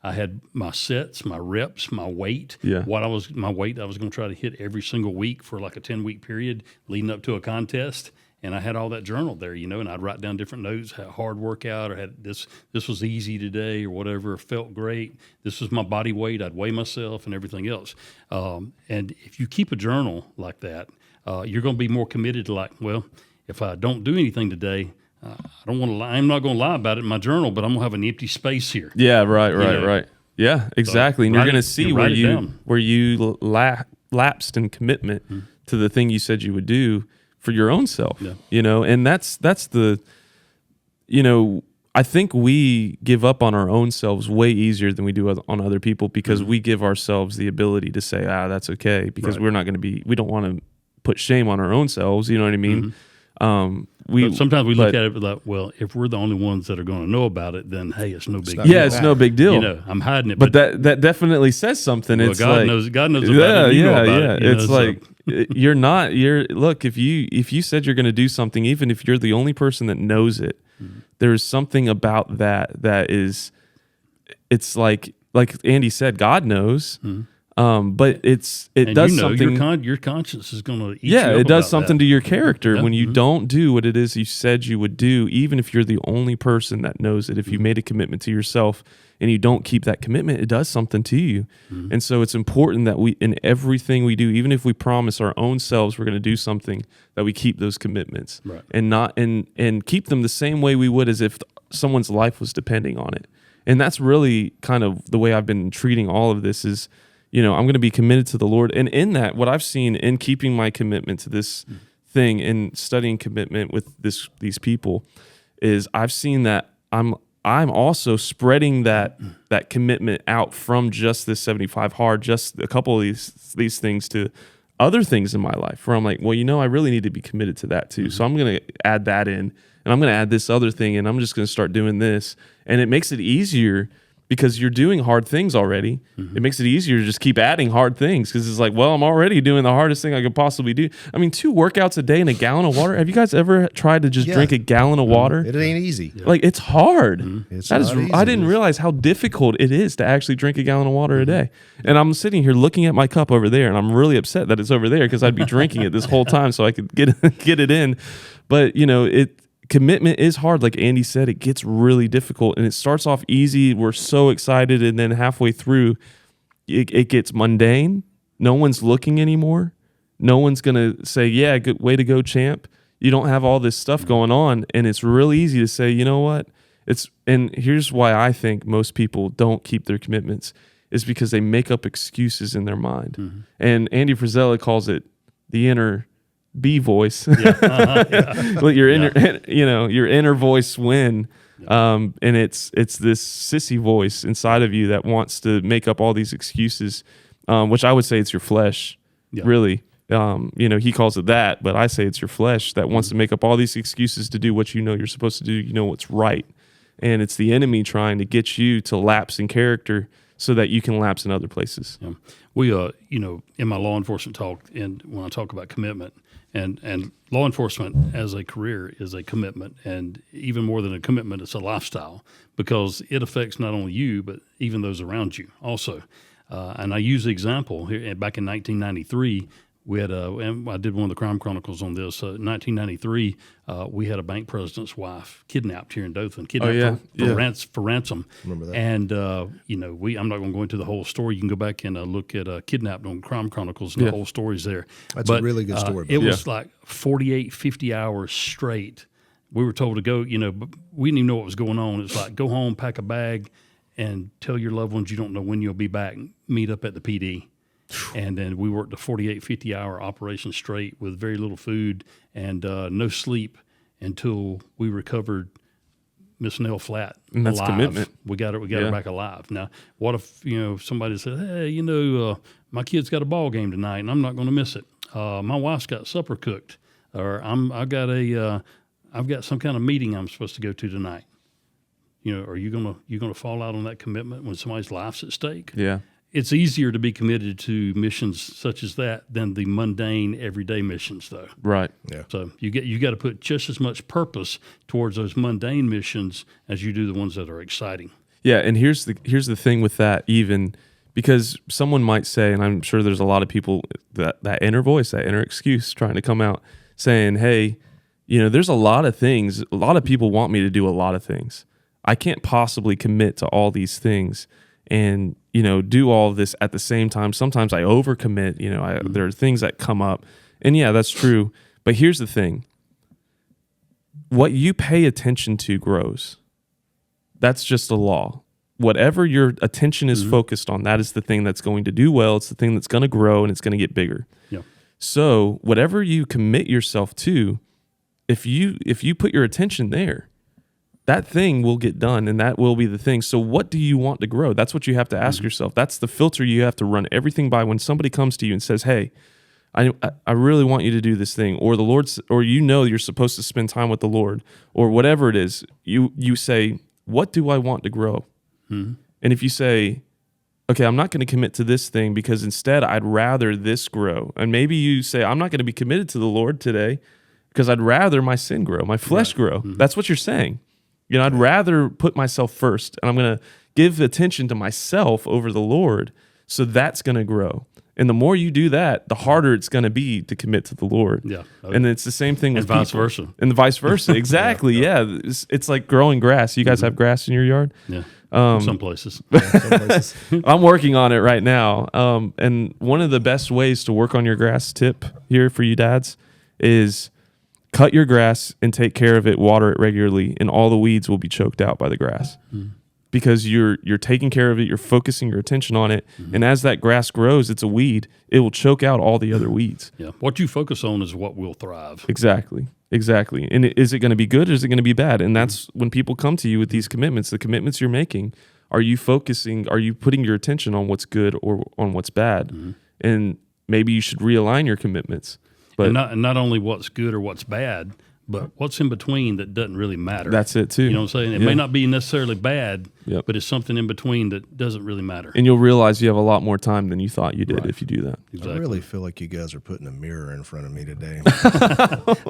I had my sets, my reps, my weight. Yeah. My weight I was going to try to hit every single week for like a 10-week period leading up to a contest. And I had all that journal there, and I'd write down different notes, had a hard workout, or had this was easy today, or whatever, felt great. This was my body weight. I'd weigh myself and everything else. And if you keep a journal like that, you're going to be more committed to if I don't do anything today, I don't want to lie. I'm not going to lie about it in my journal, but I'm going to have an empty space here. Yeah, right. Yeah, exactly. And you're going to see where you lapsed in commitment to the thing you said you would do for your own self. Yeah. And that's the, I think we give up on our own selves way easier than we do on other people, because we give ourselves the ability to say, that's okay, because we're not going to we don't want to put shame on our own selves. You know what I mean? But sometimes we look at it like, well, if we're the only ones that are going to know about it, then hey, it's no big deal. Yeah, it's no big deal. I'm hiding it. But that definitely says something. Well, it's God like, knows about it. You know about it. It's like look, if you said you're going to do something, even if you're the only person that knows it, there's something about that is, it's like Andy said, God knows. But it does something. Your conscience is going to eat yeah, you up it does about something that. to your character Yeah. when you don't do what it is you said you would do, even if you're the only person that knows it. If you made a commitment to yourself and you don't keep that commitment, it does something to you. And so it's important that we, in everything we do, even if we promise our own selves we're going to do something, that we keep those commitments, Right. and not and keep them the same way we would as if someone's life was depending on it. And that's really kind of the way I've been treating all of this is, I'm going to be committed to the Lord. And in that, what I've seen in keeping my commitment to this thing and studying commitment with these people is I've seen that I'm also spreading that commitment out from just this 75 hard, just a couple of these things to other things in my life where I'm like, well, I really need to be committed to that too. So I'm going to add that in, and I'm going to add this other thing, and I'm just going to start doing this. And it makes it easier because you're doing hard things already. It makes it easier to just keep adding hard things because it's like, well, I'm already doing the hardest thing I could possibly do. I mean, 2 workouts a day and a gallon of water. Have you guys ever tried to just drink a gallon of water? It ain't easy. Like, it's hard. It's That not is, easy. I didn't realize how difficult it is to actually drink a gallon of water a day. And I'm sitting here looking at my cup over there, and I'm really upset that it's over there because I'd be drinking it this whole time so I could get it in. But, commitment is hard. Like Andy said, it gets really difficult, and it starts off easy. We're so excited, and then halfway through, it gets mundane. No one's looking anymore. No one's going to say, yeah, good way to go, champ. You don't have all this stuff going on, and it's really easy to say, you know what? And here's why I think most people don't keep their commitments is because they make up excuses in their mind. And Andy Frisella calls it the inner B voice. Let your inner, your inner voice win. And it's this sissy voice inside of you that wants to make up all these excuses, which I would say it's your flesh, really. He calls it that, but I say it's your flesh that wants to make up all these excuses to do what you're supposed to do. What's right. And it's the enemy trying to get you to lapse in character so that you can lapse in other places. Yeah. We, in my law enforcement talk, and when I talk about commitment, and law enforcement as a career is a commitment, and even more than a commitment, it's a lifestyle because it affects not only you, but even those around you also. And I use the example here back in 1993. We had and I did one of the crime chronicles on this. In 1993, we had a bank president's wife kidnapped here in Dothan, for ransom. Remember that? And I'm not going to go into the whole story. You can go back and look at Kidnapped on Crime Chronicles, and the whole story's there. That's a really good story. It was like 48, 50 hours straight. We were told to go, but we didn't even know what was going on. It's like, go home, pack a bag, and tell your loved ones you don't know when you'll be back. Meet up at the PD. And then we worked a 48, 50-hour operation straight with very little food and no sleep until we recovered Miss Nell Flat And that's alive. commitment. We got her back alive. Now, what if somebody said, "Hey, my kid's got a ball game tonight, and I'm not going to miss it. My wife's got supper cooked, or I've got some kind of meeting I'm supposed to go to tonight." Are you gonna fall out on that commitment when somebody's life's at stake? Yeah. It's easier to be committed to missions such as that than the mundane everyday missions, though. Right. Yeah. So you got to put just as much purpose towards those mundane missions as you do the ones that are exciting. Yeah, and here's the thing with that, even because someone might say, and I'm sure there's a lot of people that inner voice, that inner excuse trying to come out saying, hey, there's a lot of things. A lot of people want me to do a lot of things. I can't possibly commit to all these things and do all of this at the same time. Sometimes I overcommit. There are things that come up, and yeah, that's true. But here's the thing: what you pay attention to grows. That's just a law. Whatever your attention is focused on, that is the thing that's going to do well. It's the thing that's going to grow, and it's going to get bigger. Yeah. So whatever you commit yourself to, if you put your attention there, that thing will get done, and that will be the thing. So what do you want to grow? That's what you have to ask yourself. That's the filter you have to run everything by. When somebody comes to you and says, hey, I really want you to do this thing, or the Lord, or you're supposed to spend time with the Lord, or whatever it is, you say, what do I want to grow? And if you say, okay, I'm not going to commit to this thing because instead I'd rather this grow. And maybe you say, I'm not going to be committed to the Lord today because I'd rather my sin grow, my flesh grow. That's what you're saying. I'd rather put myself first, and I'm going to give attention to myself over the Lord, so that's going to grow. And the more you do that, the harder it's going to be to commit to the Lord. Yeah. And it's the same thing with And vice people. versa. And vice versa. Exactly. yeah. It's like growing grass. You guys have grass in your yard? Yeah. Some places. Some places. I'm working on it right now. And one of the best ways to work on your grass tip here for you dads is cut your grass and take care of it, water it regularly, and all the weeds will be choked out by the grass. Because you're taking care of it, you're focusing your attention on it, and as that grass grows, it's a weed, it will choke out all the other weeds. Yeah. What you focus on is what will thrive. Exactly. And is it going to be good or is it going to be bad? And that's when people come to you with these commitments, the commitments you're making, are you putting your attention on what's good or on what's bad? And maybe you should realign your commitments. But and not only what's good or what's bad, but what's in between that doesn't really matter. that's it too. You know what I'm saying? It may not be necessarily bad, Yep. but it's something in between that doesn't really matter. And you'll realize you have a lot more time than you thought you did Right. if you do that. Exactly. I really feel like you guys are putting a mirror in front of me today.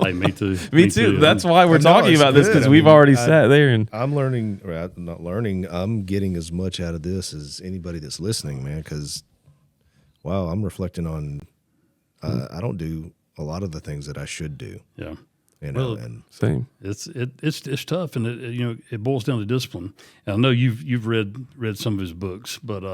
Hey, me too. Me too. That's why we're No, talking it's about this, good. because I we've mean, already sat there and I'm learning, or I'm not learning, I'm getting as much out of this as anybody that's listening, man, because, wow, I'm reflecting on, I don't do a lot of the things that I should do, Yeah. you know, Well, and It's tough, and it boils down to discipline. And I know you've read some of his books, but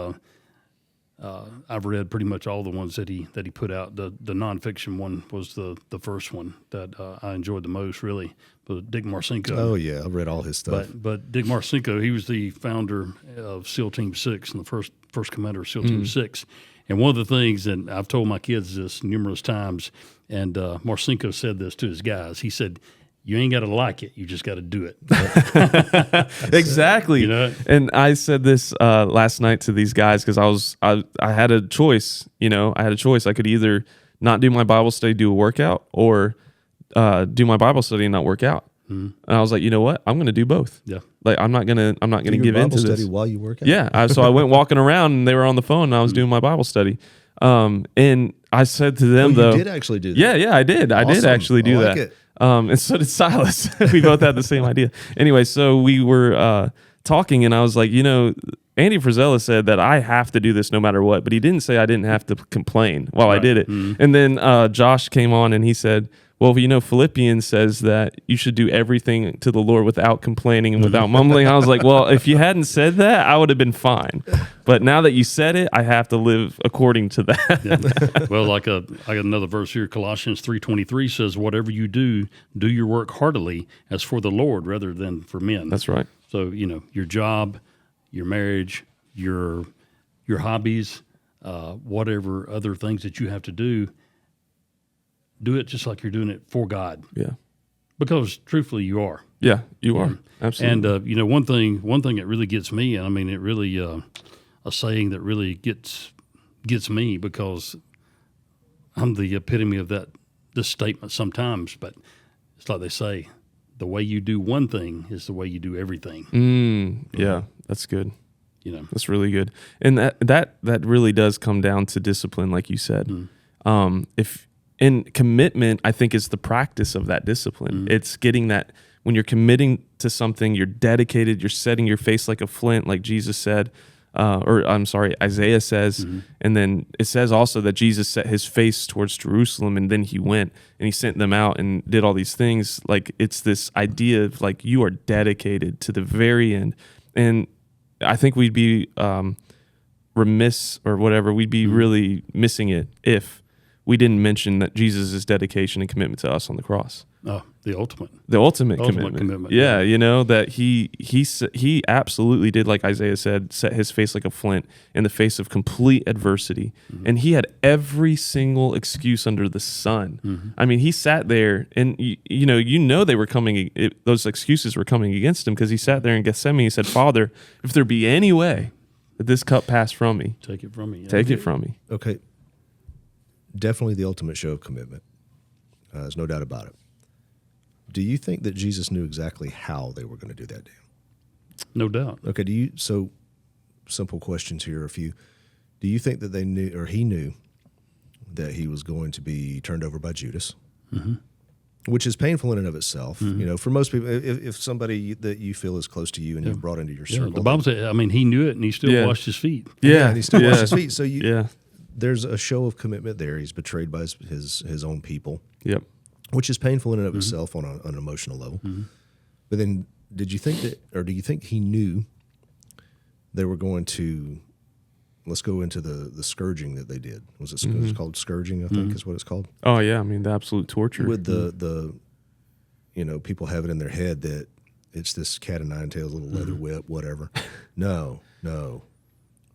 I've read pretty much all the ones that he put out. The nonfiction one was the first one that I enjoyed the most, really. But Dick Marcinko. oh yeah, I've read all his stuff. But Dick Marcinko, he was the founder of SEAL Team 6 and the first commander of SEAL Team 6. And one of the things, and I've told my kids this numerous times, and Marcinko said this to his guys. He said, "You ain't got to like it; you just got to do it." exactly. You know? And I said this last night to these guys because I had a choice. You know, I had a choice. I could either not do my Bible study, do a workout, or do my Bible study and not work out. And I was like, you know what? I'm going to do both. Yeah. Like I'm not gonna Do your give in Bible to this. study while you work out. Yeah. So I went walking around and they were on the phone and I was doing my Bible study. And I said to them, Oh, though, you did actually do that. yeah, I did. I did Awesome. actually do I like that. it. And so did Silas. We both had the same idea. Anyway, so we were talking, and I was like, you know, Andy Frizella said that I have to do this no matter what, but he didn't say I didn't have to complain while I did it. And then Josh came on and he said, well, you know, Philippians says that you should do everything to the Lord without complaining and without mumbling. I was like, well, if you hadn't said that, I would have been fine. But now that you said it, I have to live according to that. Yeah. Well, I got another verse here. Colossians 3:23 says, "Whatever you do your work heartily as for the Lord rather than for men." That's right. So your job, your marriage, your hobbies, whatever other things that you have to do it just like you're doing it for God, Yeah. because truthfully you are. Yeah, you are. Absolutely. And one thing that really gets me, and I mean it really a saying that really gets me, because I'm the epitome of this statement sometimes, but it's like they say, the way you do one thing is the way you do everything. Yeah, that's good. That's really good. And that really does come down to discipline, like you said. And commitment, I think, is the practice of that discipline. It's getting that when you're committing to something, you're dedicated, you're setting your face like a flint, like Jesus said, Isaiah says. And then it says also that Jesus set his face towards Jerusalem, and then he went and he sent them out and did all these things. Like, it's this idea of like, you are dedicated to the very end. And I think we'd be remiss or whatever, we'd be really missing it if we didn't mention that Jesus' dedication and commitment to us on the cross. Oh, the ultimate commitment. Yeah, that he absolutely did, like Isaiah said, set his face like a flint in the face of complete adversity. And he had every single excuse under the sun. I mean, he sat there and, they were coming, those excuses were coming against him, because he sat there in Gethsemane. He said, Father, if there be any way that this cup pass from me, take it from me. Take it from me. Okay. Definitely the ultimate show of commitment. There's no doubt about it. Do you think that Jesus knew exactly how they were going to do that, Dan? No doubt. Okay. So simple questions here. Do you think that they knew, or he knew, that he was going to be turned over by Judas? Which is painful in and of itself. For most people, if somebody that you feel is close to you and you've brought into your circle. The Bible says, I mean, he knew it and he still washed his feet. Yeah. And he still washed his feet. So Yeah. there's a show of commitment there. He's betrayed by his own people. Yep. Which is painful in and of itself on an emotional level. But then, do you think he knew they were going to? Let's go into the scourging that they did. Was it called scourging? I think is what it's called. Oh yeah, I mean the absolute torture with the people have it in their head that it's this cat o' nine tails, little leather whip, whatever. No.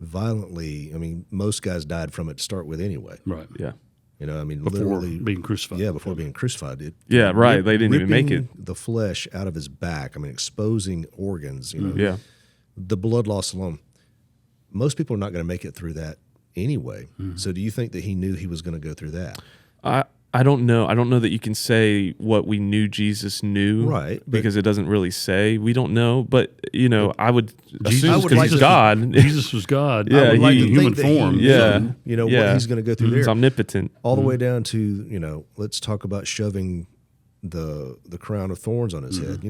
Violently. I mean, most guys died from it to start with anyway. Right. Yeah. Before literally being crucified. Yeah, before being crucified. Yeah, right. They didn't even make it. The flesh out of his back. I mean, exposing organs. Yeah. The blood loss alone. Most people are not going to make it through that anyway. So do you think that he knew he was going to go through that? I don't know. I don't know that you can say what we knew Jesus knew, Right, but- because it doesn't really say. We don't know, but I would assume I would because like he's to- God. Jesus was God. Yeah, I would like he- in human think that he form. knew, Yeah. what he's going to go through He's there. omnipotent. All the way down to, let's talk about shoving the crown of thorns on his head.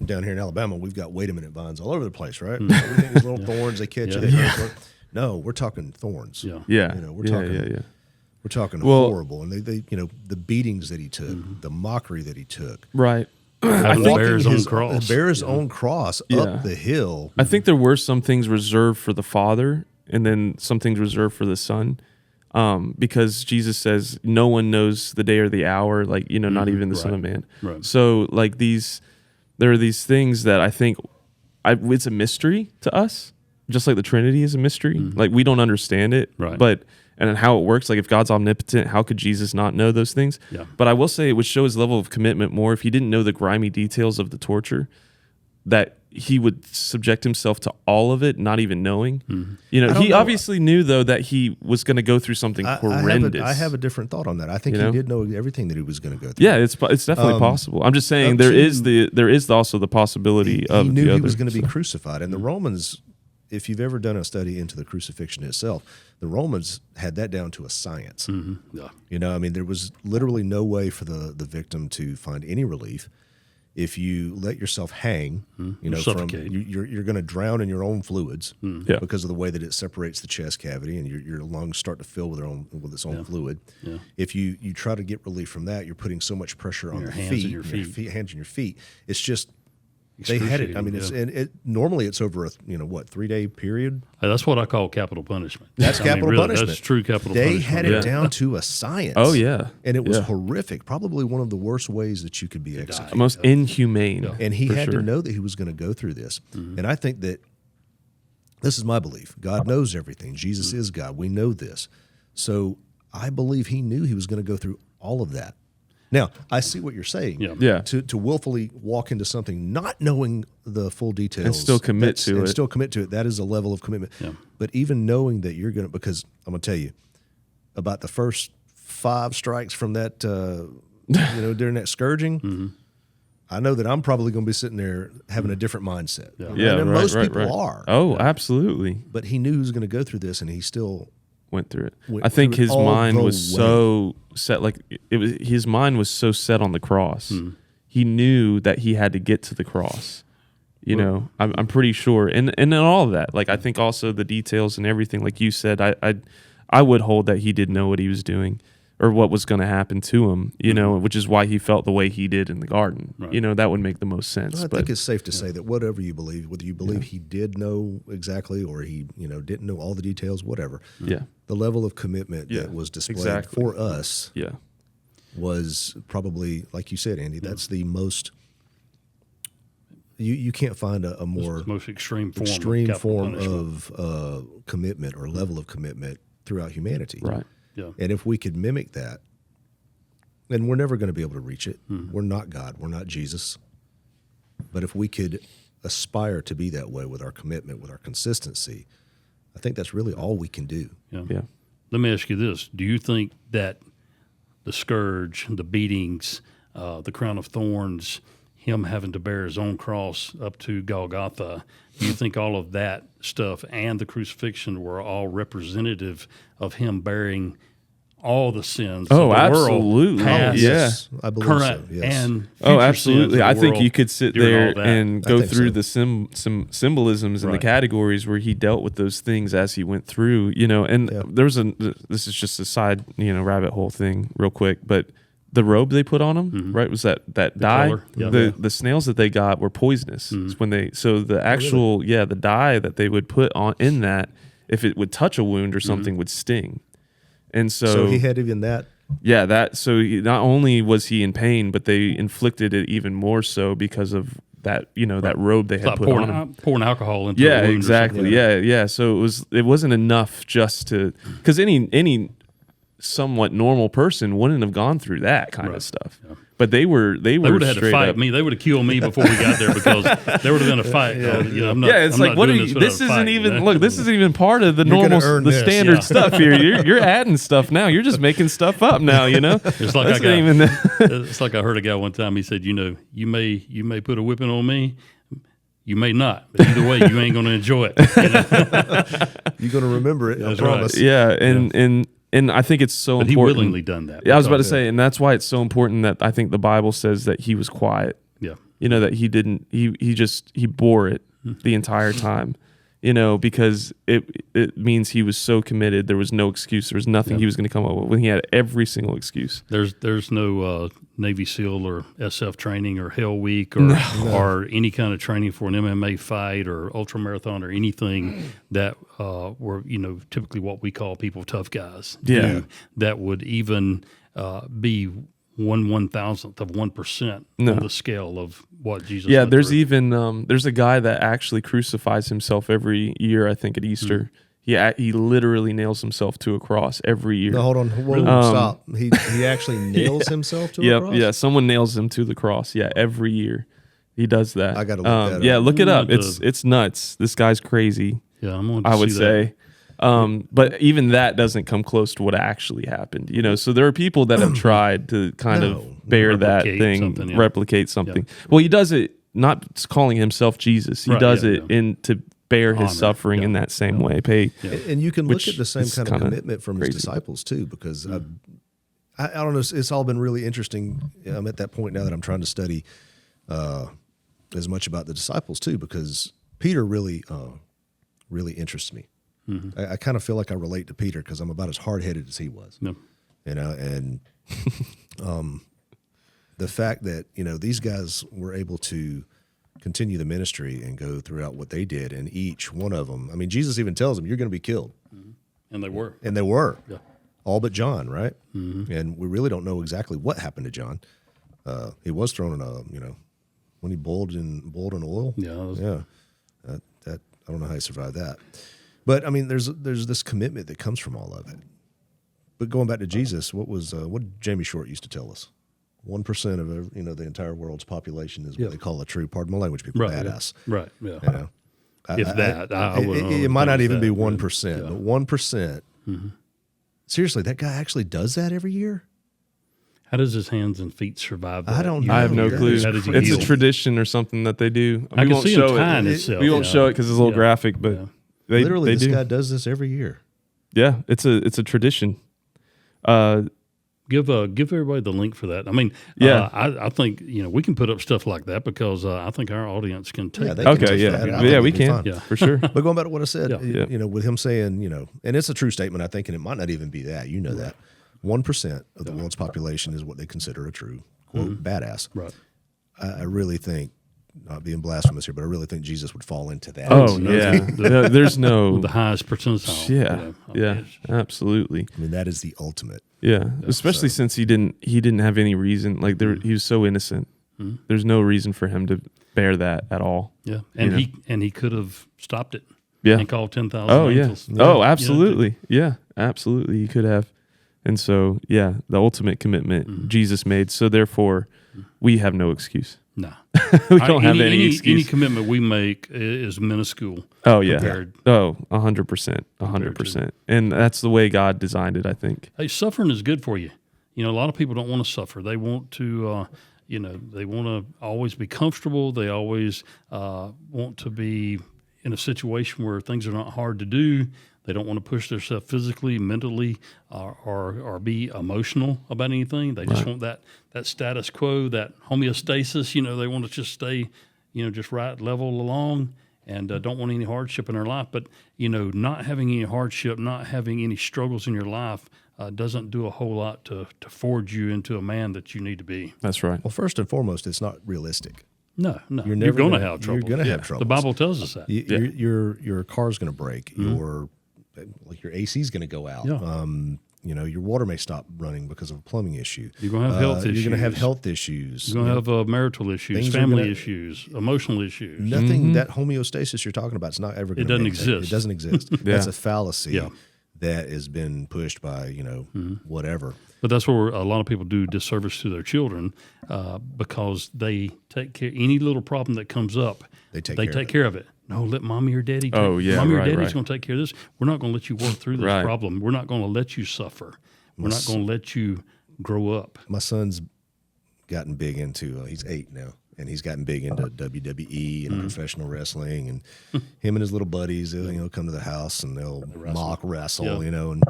Down here in Alabama, we've got wait a minute vines all over the place, right? Everything is little thorns. They catch you. No, we're talking thorns. Yeah. Yeah. We're talking. Yeah. We're talking Well- horrible, and they the beatings that he took, the mockery that he took. Right. Having to Walking bear his own cross. bear his own cross Yeah. up the hill. I think there were some things reserved for the Father, and then some things reserved for the Son, because Jesus says no one knows the day or the hour, like not even the Son of Man. Right. So like there are these things that I think it's a mystery to us, just like the Trinity is a mystery. Like we don't understand it, Right. but and how it works. Like if God's omnipotent, how could Jesus not know those things? Yeah. But I will say it would show his level of commitment more if he didn't know the grimy details of the torture, that he would subject himself to all of it, not even knowing. He know. obviously knew though that he was going to go through something horrendous. I have a different thought on that. I think he did know everything that he was going to go through. Yeah, it's definitely possible. I'm just saying there is also the possibility of he knew the he other, was going to be so. crucified, and the Romans. If you've ever done a study into the crucifixion itself, the Romans had that down to a science. Yeah. There was literally no way for the victim to find any relief. If you let yourself hang, suffocate. you're going to drown in your own fluids Yeah. because of the way that it separates the chest cavity, and your lungs start to fill with its own fluid. Yeah. If you try to get relief from that, you're putting so much pressure on Your the hands feet, and your feet. hands and your feet. It's just. They had it. I mean, normally it's over a 3-day period. That's what I call capital punishment. That's capital really, punishment. That's true capital They punishment. had it Yeah. down to a science. Oh yeah, and it was Yeah. horrific. Probably one of the worst ways that you could be executed. most inhumane. And he for had sure. to know that he was going to go through this. And I think that this is my belief. God knows everything. Jesus is God. We know this. So I believe he knew he was going to go through all of that. Now, I see what you're saying. Yeah. To willfully walk into something not knowing the full details. And still commit to and it. still commit to it. That is a level of commitment. Yeah. But even knowing that you're going to, because I'm going to tell you, about the first 5 strikes from that, during that scourging, I know that I'm probably going to be sitting there having a different mindset. Yeah, And right, most right, people right. are. Oh, absolutely. But he knew he was going to go through this, and he still Went through it. Went I think through it his all mind the was so set, like it was. His mind was so set on the cross. He knew that he had to get to the cross. I'm pretty sure, and in all of that, like I think also the details and everything, like you said, I would hold that he did know what he was doing or what was going to happen to him. Which is why he felt the way he did in the garden. Right. That would make the most sense. I think it's safe to say that whatever you believe, whether you believe he did know exactly or he, didn't know all the details, whatever. Yeah. The level of commitment Yeah, that was displayed exactly. for us Yeah. was probably, like you said, Andy, that's the most. You can't find a more It's the most extreme form form of capital punishment. of commitment or level of commitment throughout humanity. Right. Yeah. And if we could mimic that, then we're never going to be able to reach it. We're not God. We're not Jesus. But if we could aspire to be that way with our commitment, with our consistency, I think that's really all we can do. Yeah. Let me ask you this. Do you think that the scourge, the beatings, the crown of thorns, him having to bear his own cross up to Golgotha, do you think all of that stuff and the crucifixion were all representative of him bearing all the sins Oh, of the absolutely. world, past, Yeah. I believe current, so. Yes. and Oh, future absolutely. sins of I the think world you could sit during there all that? and I go think through so. the some symbolisms and the Right. categories where he dealt with those things as he went through, and there's this is just a side, rabbit hole thing real quick, but the robe they put on him, right, was that dye. color, yeah. The snails that they got were poisonous. It's when the actual the dye that they would put on in that, if it would touch a wound or something, would sting. And So he had even that. yeah, not only was he in pain, but they inflicted it even more so because of that, that robe they It's had like put on him. pouring alcohol into a Yeah, wound or exactly. something. Yeah. So it wasn't enough just to, because any somewhat normal person wouldn't have gone through that kind of stuff. Yeah. But they were They would have had to straight fight up. me. They would have killed me before we got there because there would have been a fight. I'm not, Yeah, it's I'm like not what are doing you? without This a isn't fight, even you know? look. This isn't even part of the You're gonna normal, earn the this. standard Yeah. stuff here. You're adding stuff now. You're just making stuff up now. You know, It's like That's I not got, even. it's like I heard a guy one time. He said, you may put a whipping on me. You may not, but either way, you ain't going to enjoy it. You know? You're going to remember it. I That's right. promise. Yeah, and I think it's so But he important. willingly done that. Yeah, I was about to because- say, and that's why it's so important that I think the Bible says that he was quiet. Yeah. You know, that he didn't. He bore it the entire time. You know, because it means he was so committed. There was no excuse. There was nothing he was going to come up with when he had every single excuse. There's no Navy SEAL or SF training or Hell Week or any kind of training for an MMA fight or ultra marathon or anything that were typically what we call people tough guys. Yeah. That would even be 1/1000th of 1% on the scale of what Jesus. Yeah, went there's through. even there's a guy that actually crucifies himself every year. I think at Easter, he literally nails himself to a cross every year. No, hold on. Whoa, stop. He actually nails himself to a cross? Yeah, someone nails him to the cross. Yeah, every year he does that. I gotta look that up. Yeah, look it up. I'm It's nuts. This guy's crazy. Yeah, I'm going to I would see say. But even that doesn't come close to what actually happened. You know, so there are people that have tried to kind of bear that Replicate thing, something, yeah. replicate something. Well, he does it not calling himself Jesus. He Right, does yeah, it yeah. in to bear his Honor, suffering in that same way. And you can look Which at the same is kind of kinda commitment from his crazy. disciples too, because I don't know. It's all been really interesting. I'm at that point now that I'm trying to study as much about the disciples too, because Peter really interests me. I kind of feel like I relate to Peter because I'm about as hard headed as he was. No. You know, and the fact that these guys were able to continue the ministry and go throughout what they did, and each one of them. I mean, Jesus even tells them, "You're going to be killed," And they were. and they were. Yeah. All but John, right? And we really don't know exactly what happened to John. He was thrown in when he boiled in oil. Yeah. that was- Yeah, that I don't know how he survived that. But I mean, there's this commitment that comes from all of it. But going back to Jesus, what did Jamie Short used to tell us? 1% of the entire world's population is what they call a true, pardon my language, people, Right. badass. Yeah. Right. Yeah. You know, If that, I wouldn't it might not think even be that. 1%, but 1%. Seriously, that guy actually does that every year. How does his hands and feet survive that? I don't know. I have no That clue. is How does he It's heal? a tradition or something that they do. I We can won't see him show tying it. itself. We won't yeah. show it because it's a little Yeah. graphic, but Yeah. they Literally, they this do. guy does this every year. Yeah, it's a tradition. Give everybody the link for that. I mean, Yeah. I think we can put up stuff like that because I think our audience can take. Yeah, they that. can Okay, take yeah, that. I yeah, think we it'd be can fine. Yeah. for sure. But going back to what I said, Yeah. with him saying, and it's a true statement, I think, and it might not even be that. You know that 1% of the world's population is what they consider a true, quote, badass. Right. I really think, not being blasphemous here, but I really think Jesus would fall into that. Oh yeah, No, there's no. The highest percentile. Yeah, yeah, absolutely. I mean, that is the ultimate. Yeah, especially since he didn't have any reason. Like he was so innocent. There's no reason for him to bear that at all. Yeah, and he could have stopped it. Yeah. And called 10,000 Oh yeah. angels. Oh, absolutely. Yeah, absolutely. He could have. And so, yeah, the ultimate commitment Jesus made. So therefore, we have no excuse. No. We don't have any Any excuse. commitment we make is minuscule. Oh yeah. compared- Oh, 100%, 100%. And that's the way God designed it, I think. Hey, suffering is good for you. A lot of people don't want to suffer. They want to, they want to always be comfortable. They always want to be in a situation where things are not hard to do. They don't want to push themselves physically, mentally, or be emotional about anything. They just want that status quo, that homeostasis. They want to just stay, just right level along, and don't want any hardship in their life. But not having any hardship, not having any struggles in your life, doesn't do a whole lot to forge you into a man that you need to be. That's right. Well, first and foremost, it's not realistic. No, you're never going to gonna- have trouble. you're gonna have trouble. The Bible tells us that. Your car's going to break. Your AC is going to go out. Yeah. Your water may stop running because of a plumbing issue. You're going to have health issues. You're going to have health issues. You're going to have marital issues, Things are family gonna- issues, emotional issues. Nothing that homeostasis you're talking about is not ever going to doesn't exist. It doesn't exist. That's a fallacy Yeah. that has been pushed by, whatever. But that's where a lot of people do disservice to their children because they take care. Any little problem that comes up, they take care of it. No, let mommy or daddy. Mommy or daddy's going to take care of this. We're not going to let you work through this problem. We're not going to let you suffer. We're not going to let you grow up. My son's gotten big into. He's 8 now, and he's gotten big into WWE and professional wrestling. And him and his little buddies, they'll come to the house and they'll mock wrestle, and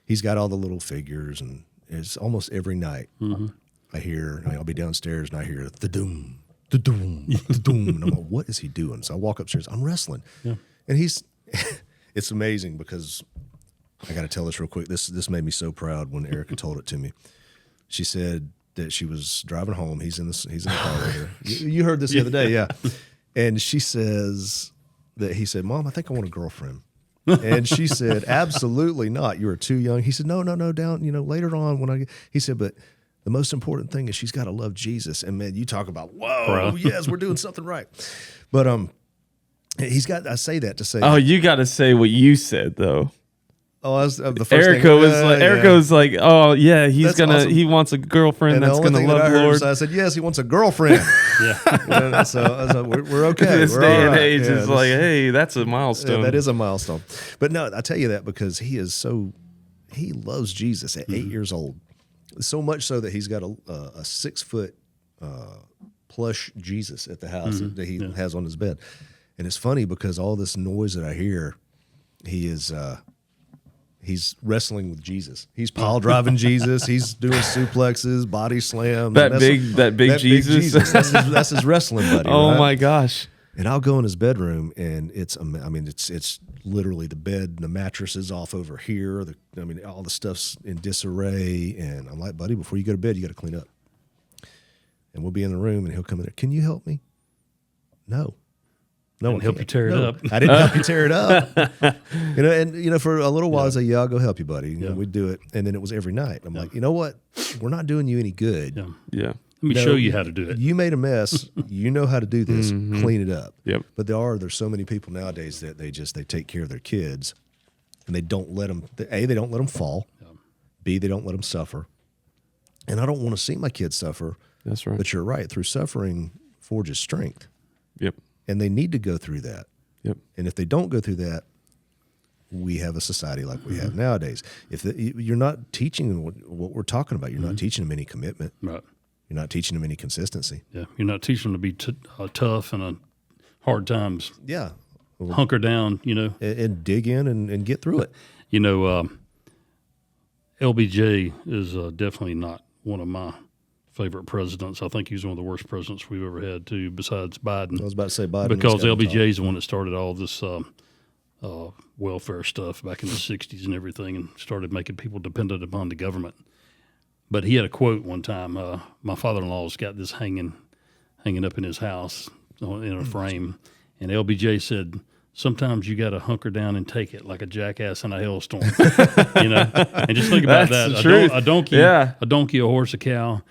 he's got all the little figures, and it's almost every night I hear. I'll be downstairs and I hear the doom. And I'm like, what is he doing? So I walk upstairs. I'm wrestling, and it's amazing because I got to tell this real quick. This made me so proud when Erica told it to me. She said that she was driving home. He's in the car with her. You heard this the other day, yeah. And she says that he said, "Mom, I think I want a girlfriend." And she said, "Absolutely not. You are too young." He said, "No, down. Later on when I." He said, "But the most important thing is she's got to love Jesus." And man, you talk about, whoa, yes, we're doing something right. But he's got. I say that to say. Oh, you got to say what you said though. Oh, I was, the first Erica thing, was like, Erica was like, "Oh yeah, Awesome. He wants a girlfriend and that's gonna love that Lord." I said, "Yes, he wants a girlfriend." So we're okay. This we're day all and right. age Yeah, is like, hey, that's a milestone. Yeah, that is a milestone. But no, I tell you that because he loves Jesus at 8 years old. So much so that he's got a 6 foot plush Jesus at the house that he has on his bed. And it's funny because all this noise that I hear, he's wrestling with Jesus. He's pile driving Jesus. He's doing suplexes, body slams. That big Jesus. That's his wrestling buddy. Oh right? my gosh. And I'll go in his bedroom, and it's literally the bed and the mattress is off over here. All the stuff's in disarray. And I'm like, buddy, before you go to bed, you got to clean up. And we'll be in the room, and he'll come in there. Can you help me? No. No one help you tear it up. I didn't help you tear it up. For a little while, I say, "Yeah, I'll go help you, buddy." We'd do it, and then it was every night. I'm like, you know what? We're not doing you any good. Yeah. Let me show you how to do it. You made a mess. You know how to do this. Clean it up. Yep. But there's so many people nowadays that they take care of their kids, and they don't let them. A, they don't let them fall. B, they don't let them suffer. And I don't want to see my kids suffer. That's right. But you're right. Through suffering forges strength. Yep. And they need to go through that. Yep. And if they don't go through that, we have a society like we have nowadays. If you're not teaching what we're talking about, you're not teaching them any commitment. Right. You're not teaching them any consistency. Yeah. You're not teaching them to be tough and hard times. Yeah. Hunker down, And dig in and get through it. LBJ is definitely not one of my favorite presidents. I think he's one of the worst presidents we've ever had, too, besides Biden. I was about to say Biden. Because LBJ is the one that started all this welfare stuff back in the 60s and everything and started making people dependent upon the government. But he had a quote one time. My father-in-law's got this hanging up in his house in a frame. And LBJ said, "Sometimes you got to hunker down and take it like a jackass in a hailstorm." And just think about That's that. the truth. A donkey, a horse, a cow,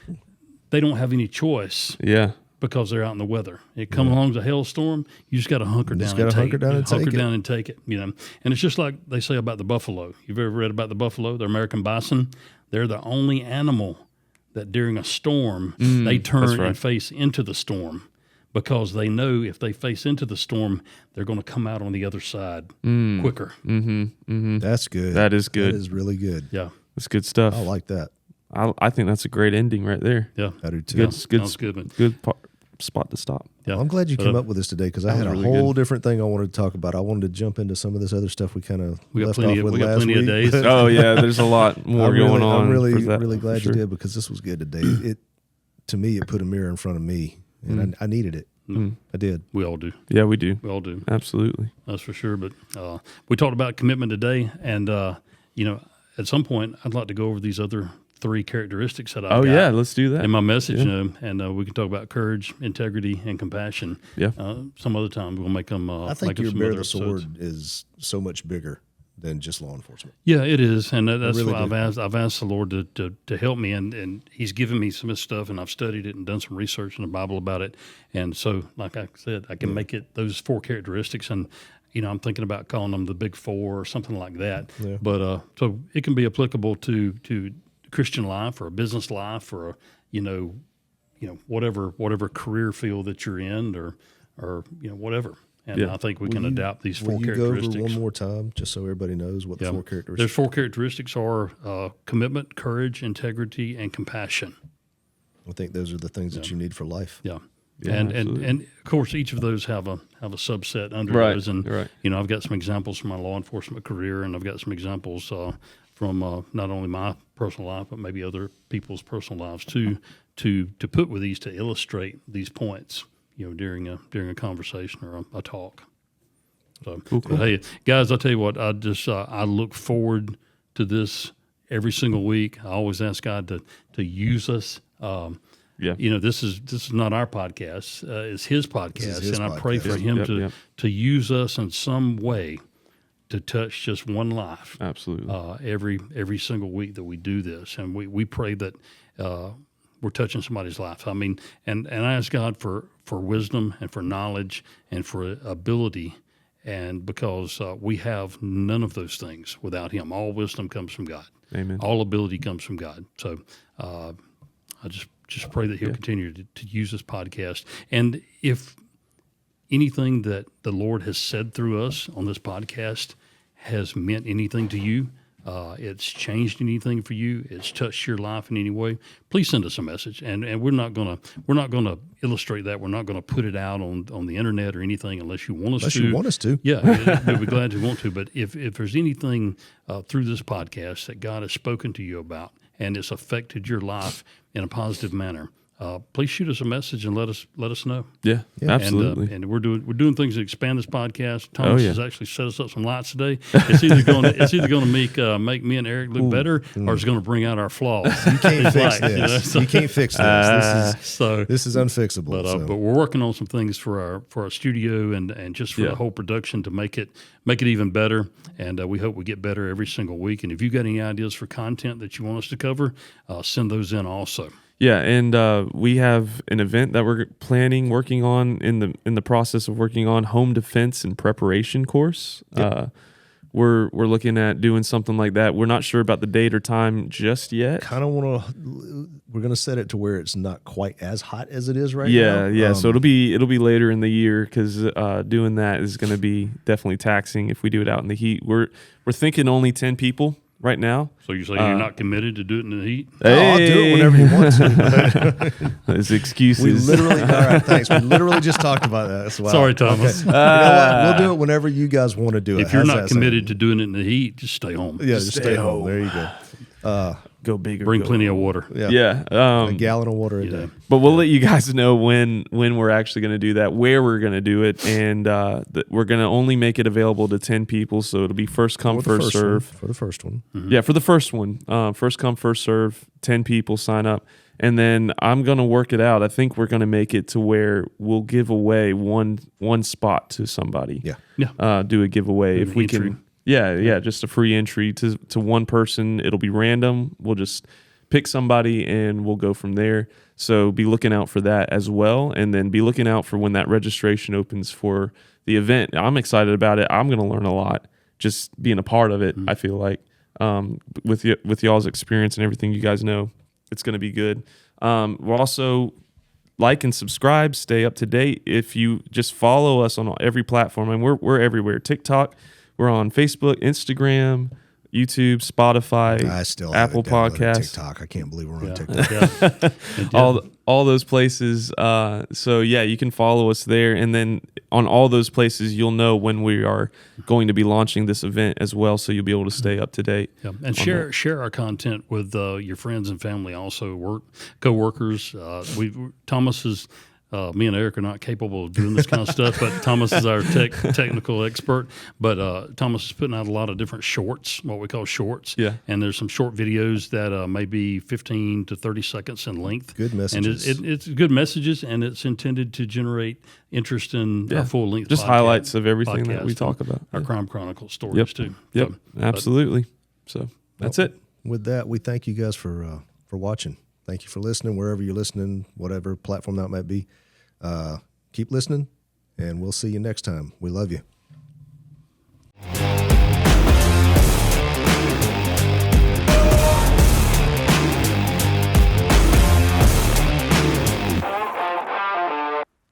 they don't have any choice. Yeah. Because they're out in the weather. It comes along as a hailstorm, you just got to hunker down and take it. And it's just like they say about the buffalo. You've ever read about the buffalo, the American bison? They're the only animal that during a storm, they turn and face into the storm because they know if they face into the storm, they're going to come out on the other side quicker. That's good. That is good. That is really good. Yeah. That's good stuff. I like that. I think that's a great ending right there. Yeah. I do too. Good spot to stop. Yeah. Well, I'm glad you came up with this today because I had a whole different thing I wanted to talk about. I wanted to jump into some of this other stuff we kind of left off with last week. We got plenty of days. Oh yeah, there's a lot more going on. I'm really glad you did because this was good today. To me, it put a mirror in front of me, and I needed it. I did. We all do. Yeah, we do. We all do. Absolutely. That's for sure. But we talked about commitment today, and at some point, I'd like to go over these other 3 characteristics that I've got. Yeah, let's do that in my message, and we can talk about courage, integrity, and compassion. Yeah. Some other time we'll make them. I think your Bear the Sword is so much bigger than just law enforcement. Yeah, it is, and that's really why I've asked the Lord to help me, and He's given me some of this stuff, and I've studied it and done some research in the Bible about it, and so like I said, I can make it those 4 characteristics, and I'm thinking about calling them the Big Four or something like that. Yeah. But so it can be applicable to Christian life or a business life or whatever career field that you're in or whatever. And Yeah. I think we can adapt these Will four you go over characteristics. one more time, just so everybody knows what the four There's characteristics? four characteristics are commitment, courage, integrity, and compassion. I think those are the things that you need for life. Yeah. Yeah, and absolutely. of course each of those have a subset under Right, those, and right. I've got some examples from my law enforcement career, and I've got some examples from not only my personal life but maybe other people's personal lives too, to put with these to illustrate these points, during a conversation or a talk. So, Cool. but hey, guys, I'll tell you what, I look forward to this every single week. I always ask God to use us. Yeah. This is not our podcast; it's His podcast, his and I pray for podcast. Him Yep. to use us in some way to touch just one life. Absolutely. Every single week that we do this, and we pray that we're touching somebody's life. I mean, and I ask God for wisdom and for knowledge and for ability, and because we have none of those things without Him. All wisdom comes from God. Amen. All ability comes from God. So I just pray that He'll continue to use this podcast. And if anything that the Lord has said through us on this podcast has meant anything to you, it's changed anything for you, it's touched your life in any way, please send us a message. And we're not gonna illustrate that. We're not gonna put it out on the internet or anything unless you want us Unless to. you want us to. Yeah, we'll be glad to want to. But if there's anything through this podcast that God has spoken to you about and it's affected your life in a positive manner, please shoot us a message and let us know. Yeah. Absolutely. And we're doing things to expand this podcast. Thomas yeah. has actually set us up some lights today. It's either going to make me and Eric look better, or it's going to bring out our flaws. You can't fix Like, this. You can't fix this. So This is unfixable. but we're working on some things for our studio and just for Yeah. the whole production to make it even better. And we hope we get better every single week. And if you've got any ideas for content that you want us to cover, send those in also. Yeah, and we have an event that we're working on in the process of working on, home defense and preparation course. Yep. We're looking at doing something like that. We're not sure about the date or time just yet. kind of want to. We're going to set it to where it's not quite as hot as it is right now. Yeah. So it'll be later in the year because doing that is going to be definitely taxing if we do it out in the heat. We're thinking only 10 people right now. So you say you're not committed to do it in the heat? I'll do it whenever you want to. There's excuses. We literally, all right, thanks. We literally just talked about that. That's why. Sorry, Thomas. Okay. You know what? We'll do it whenever you guys want to do it. If you're How's not that sound? committed to doing it in the heat, just stay home. Yeah, just stay home. There you go. Go big or Bring go plenty of water. Yeah. A gallon of water a Yeah. day. But we'll let you guys know when we're actually going to do that, where we're going to do it, and we're going to only make it available to 10 people, so it'll be first come, first serve. For the first one. Yeah, for the first one, first come, first serve. 10 people sign up, and then I'm going to work it out. I think we're going to make it to where we'll give away one spot to somebody. Yeah. Do a giveaway if we entry. can. Yeah, just a free entry to one person. It'll be random. We'll just pick somebody and we'll go from there. So be looking out for that as well, and then be looking out for when that registration opens for the event. I'm excited about it. I'm going to learn a lot just being a part of it. I feel like with y'all's experience and everything you guys know, it's going to be good. We'll also like and subscribe, stay up to date. If you just follow us on every platform, and we're everywhere. TikTok. We're on Facebook, Instagram, YouTube, Spotify, I still Apple haven't downloaded Podcasts, TikTok. I can't believe we're on TikTok. Yeah. all those places. So yeah, you can follow us there, and then on all those places, you'll know when we are going to be launching this event as well. So you'll be able to stay up to date. Yeah. And share our content with your friends and family, also co-workers. Thomas is. Me and Eric are not capable of doing this kind of stuff, but Thomas is our technical expert. But Thomas is putting out a lot of different shorts, what we call shorts. Yeah. And there's some short videos that may be 15 to 30 seconds in length. Good messages. And it's good messages, and it's intended to generate interest in our full length. Just highlights of everything that we podcast talk and about. Our Yeah. Crime Chronicle stories Yep. too. Yep. So, Absolutely. So that's it. With that, we thank you guys for watching. Thank you for listening, wherever you're listening, whatever platform that might be. Keep listening, and we'll see you next time. We love you.